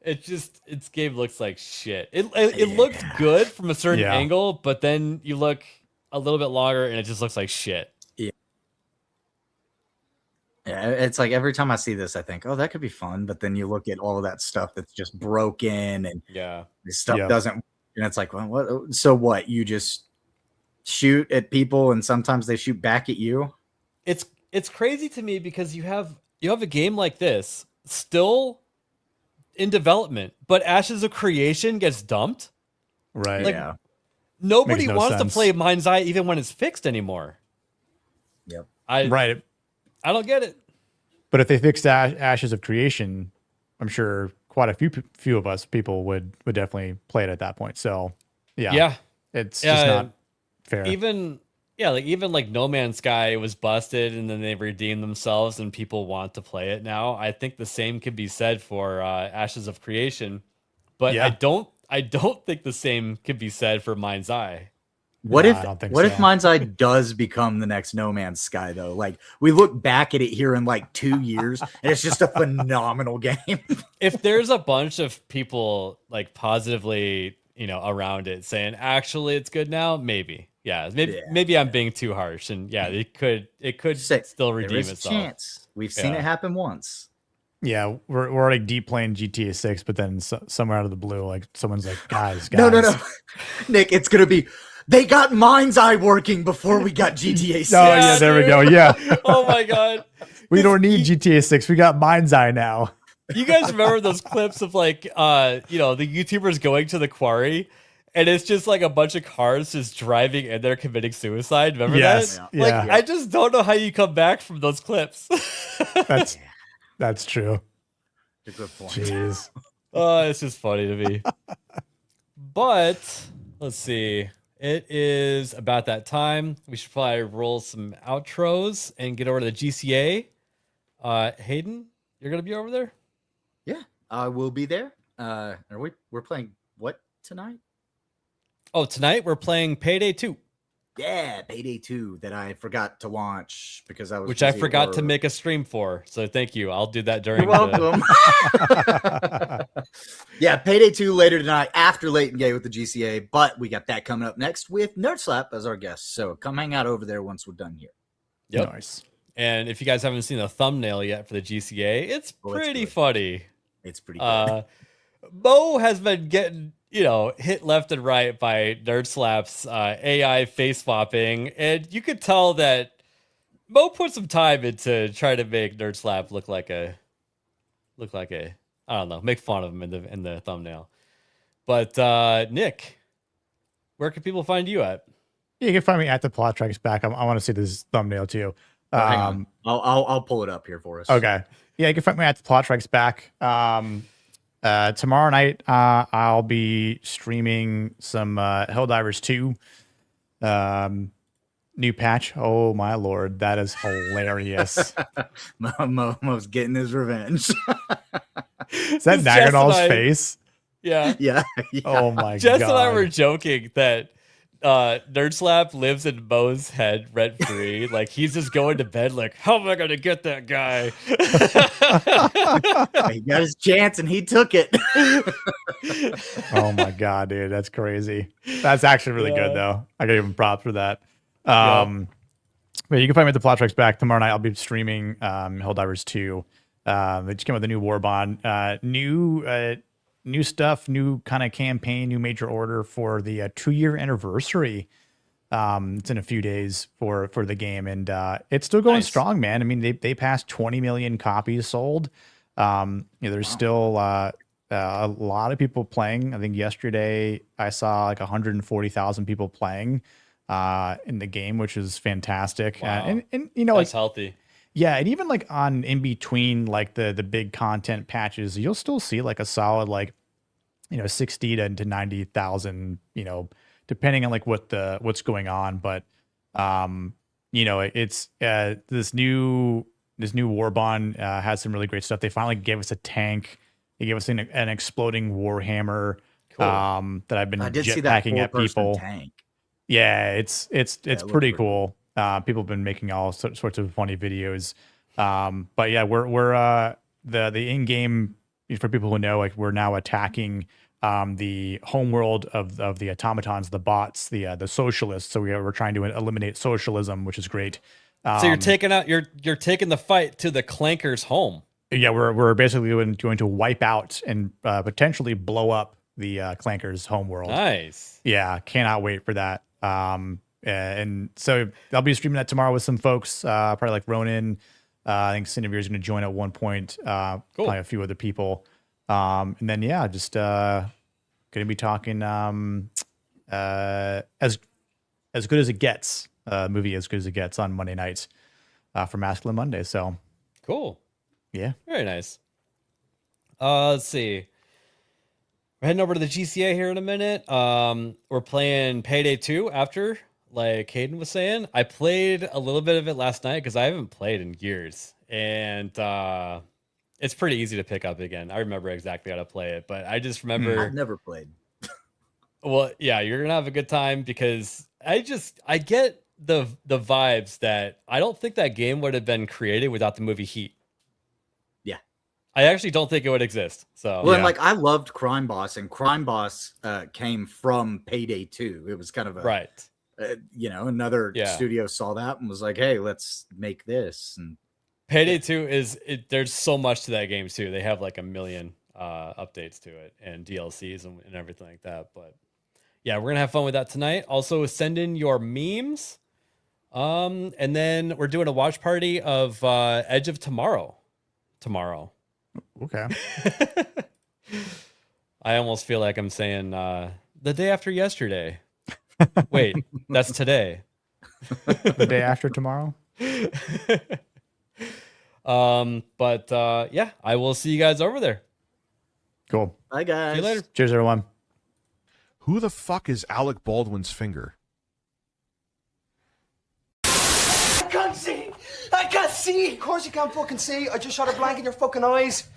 Its game looks like shit. It looks good from a certain angle, but then you look a little bit longer and it just looks like shit. Yeah. Yeah, it's like every time I see this, I think, oh, that could be fun. But then you look at all of that stuff that's just broken and this stuff doesn't, and it's like, well, what? So what? You just shoot at people and sometimes they shoot back at you. It's crazy to me because you have a game like this still in development, but Ashes of Creation gets dumped. Right. Like, nobody wants to play Mindseye even when it's fixed anymore. Yep. I don't get it. But if they fixed Ashes of Creation, I'm sure quite a few of us people would definitely play it at that point. So yeah, it's just not fair. Even No Man's Sky was busted and then they redeemed themselves and people want to play it now. I think the same could be said for Ashes of Creation, but I don't think the same could be said for Mindseye. What if Mindseye does become the next No Man's Sky though? Like we look back at it here in like 2 years and it's just a phenomenal game. If there's a bunch of people like positively, around it saying actually it's good now, maybe. Yeah, maybe I'm being too harsh, and it could still redeem itself. Chance. We've seen it happen once. Yeah, we're like deep playing GTA 6, but then somewhere out of the blue, like someone's like, guys. No, Nick, it's gonna be. They got Mindseye working before we got GTA 6. Oh yeah, there we go. Yeah. Oh my god. We don't need GTA 6. We got Mindseye now. You guys remember those clips of like, the YouTubers going to the quarry, and it's just like a bunch of cars just driving in there committing suicide? Remember that? Yeah. Like, I just don't know how you come back from those clips. That's true. That's a good point. Jeez. It's just funny to me. But let's see. It is about that time. We should probably roll some outros and get over to the GCA. Hayden, you're gonna be over there? Yeah, I will be there. We're playing what tonight? Oh, tonight we're playing Payday 2. Yeah, Payday 2 that I forgot to launch because I was I forgot to make a stream for. So thank you. I'll do that during. You're welcome. Yeah, Payday 2 later tonight after Late and Gay with the GCA, but we got that coming up next with Nerd Slap as our guest. So come hang out over there once we're done here. Yep. Nice. And if you guys haven't seen the thumbnail yet for the GCA, it's pretty funny. It's pretty good. Mo has been getting, hit left and right by Nerd Slap's AI face swapping, and you could tell that Mo put some time into trying to make Nerd Slap look like a I don't know, make fun of him in the thumbnail. But Nick, where can people find you at? Yeah, you can find me at the Plot Tracks Back. I want to see this thumbnail too. Hang on. I'll pull it up here for us. Okay. Yeah, you can find me at the Plot Tracks Back. Tomorrow night, I'll be streaming some Helldivers 2 new patch. Oh my lord, that is hilarious. Mo's getting his revenge. Is that Naganol's face? Yeah. Yeah. Oh my god. Jess and I were joking that Nerd Slap lives in Mo's head rent free. Like he's just going to bed like, how am I gonna get that guy? He got his chance and he took it. Oh my god, dude, that's crazy. That's actually really good though. I gotta give him props for that. But you can find me at the Plot Strikes Back tomorrow night. I'll be streaming Helldivers 2. They just came with a new war bond, new stuff, new kind of campaign, new major order for the 2-year anniversary. It's in a few days for the game, and it's still going strong, man. I mean, they passed 20 million copies sold. There's still a lot of people playing. I think yesterday I saw like 140,000 people playing in the game, which is fantastic. Wow. And you know, that's like, healthy. Yeah, and even like on in between like the big content patches, you'll still see like a solid like 60 to 90,000, depending on like what's going on. But it's this new war bond has some really great stuff. They finally gave us a tank. They gave us an exploding warhammer that I've been jetpacking at people. Tank. Yeah, it's pretty cool. People have been making all sorts of funny videos. But yeah, we're the in-game, for people who know, like we're now attacking the homeworld of the automatons, the bots, the socialists. So we're trying to eliminate socialism, which is great. So you're taking the fight to the Clankers' home. Yeah, we're basically going to wipe out and potentially blow up the Clankers' homeworld. Nice. Yeah, cannot wait for that. And so I'll be streaming that tomorrow with some folks, probably like Ronan. I think Cineveer is going to join at one point. Cool. Probably a few other people. And then just going to be talking as good as it gets, movie As Good as It Gets on Monday nights for Masculine Monday. So cool. Yeah. Very nice. Let's see. We're heading over to the GCA here in a minute. We're playing Payday 2 after, like Hayden was saying. I played a little bit of it last night because I haven't played in years. And it's pretty easy to pick up again. I remember exactly how to play it, but I just remember... I've never played. Well, yeah, you're going to have a good time because I get the vibes that I don't think that game would have been created without the movie Heat. I actually don't think it would exist. So and like I loved Crime Boss, and Crime Boss came from Payday 2. It was kind of a another studio saw that and was like, hey, let's make this. And Payday 2 there's so much to that game too. They have like 1 million updates to it and DLCs and everything like that. But yeah, we're gonna have fun with that tonight. Also, send in your memes. And then we're doing a watch party of Edge of Tomorrow. Okay. I almost feel like I'm saying the day after yesterday. Wait, that's today. The day after tomorrow. But I will see you guys over there. Cool. Bye, guys. See you later. Cheers, everyone. Who the fuck is Alec Baldwin's finger? I can't see! I can't see! Of course you can't fucking see. I just shot a blank in your fucking eyes.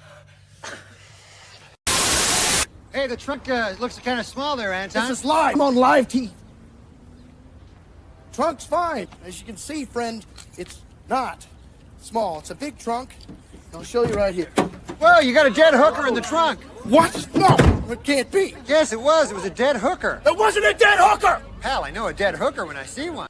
Hey, the trunk looks kind of small there, Anton. This is live. I'm on live TV. Trunk's fine. As you can see, friend, it's not small. It's a big trunk. I'll show you right here. Well, you got a dead hooker in the trunk. What? No, it can't be. Yes, it was. It was a dead hooker. It wasn't a dead hooker! Hell, I know a dead hooker when I see one.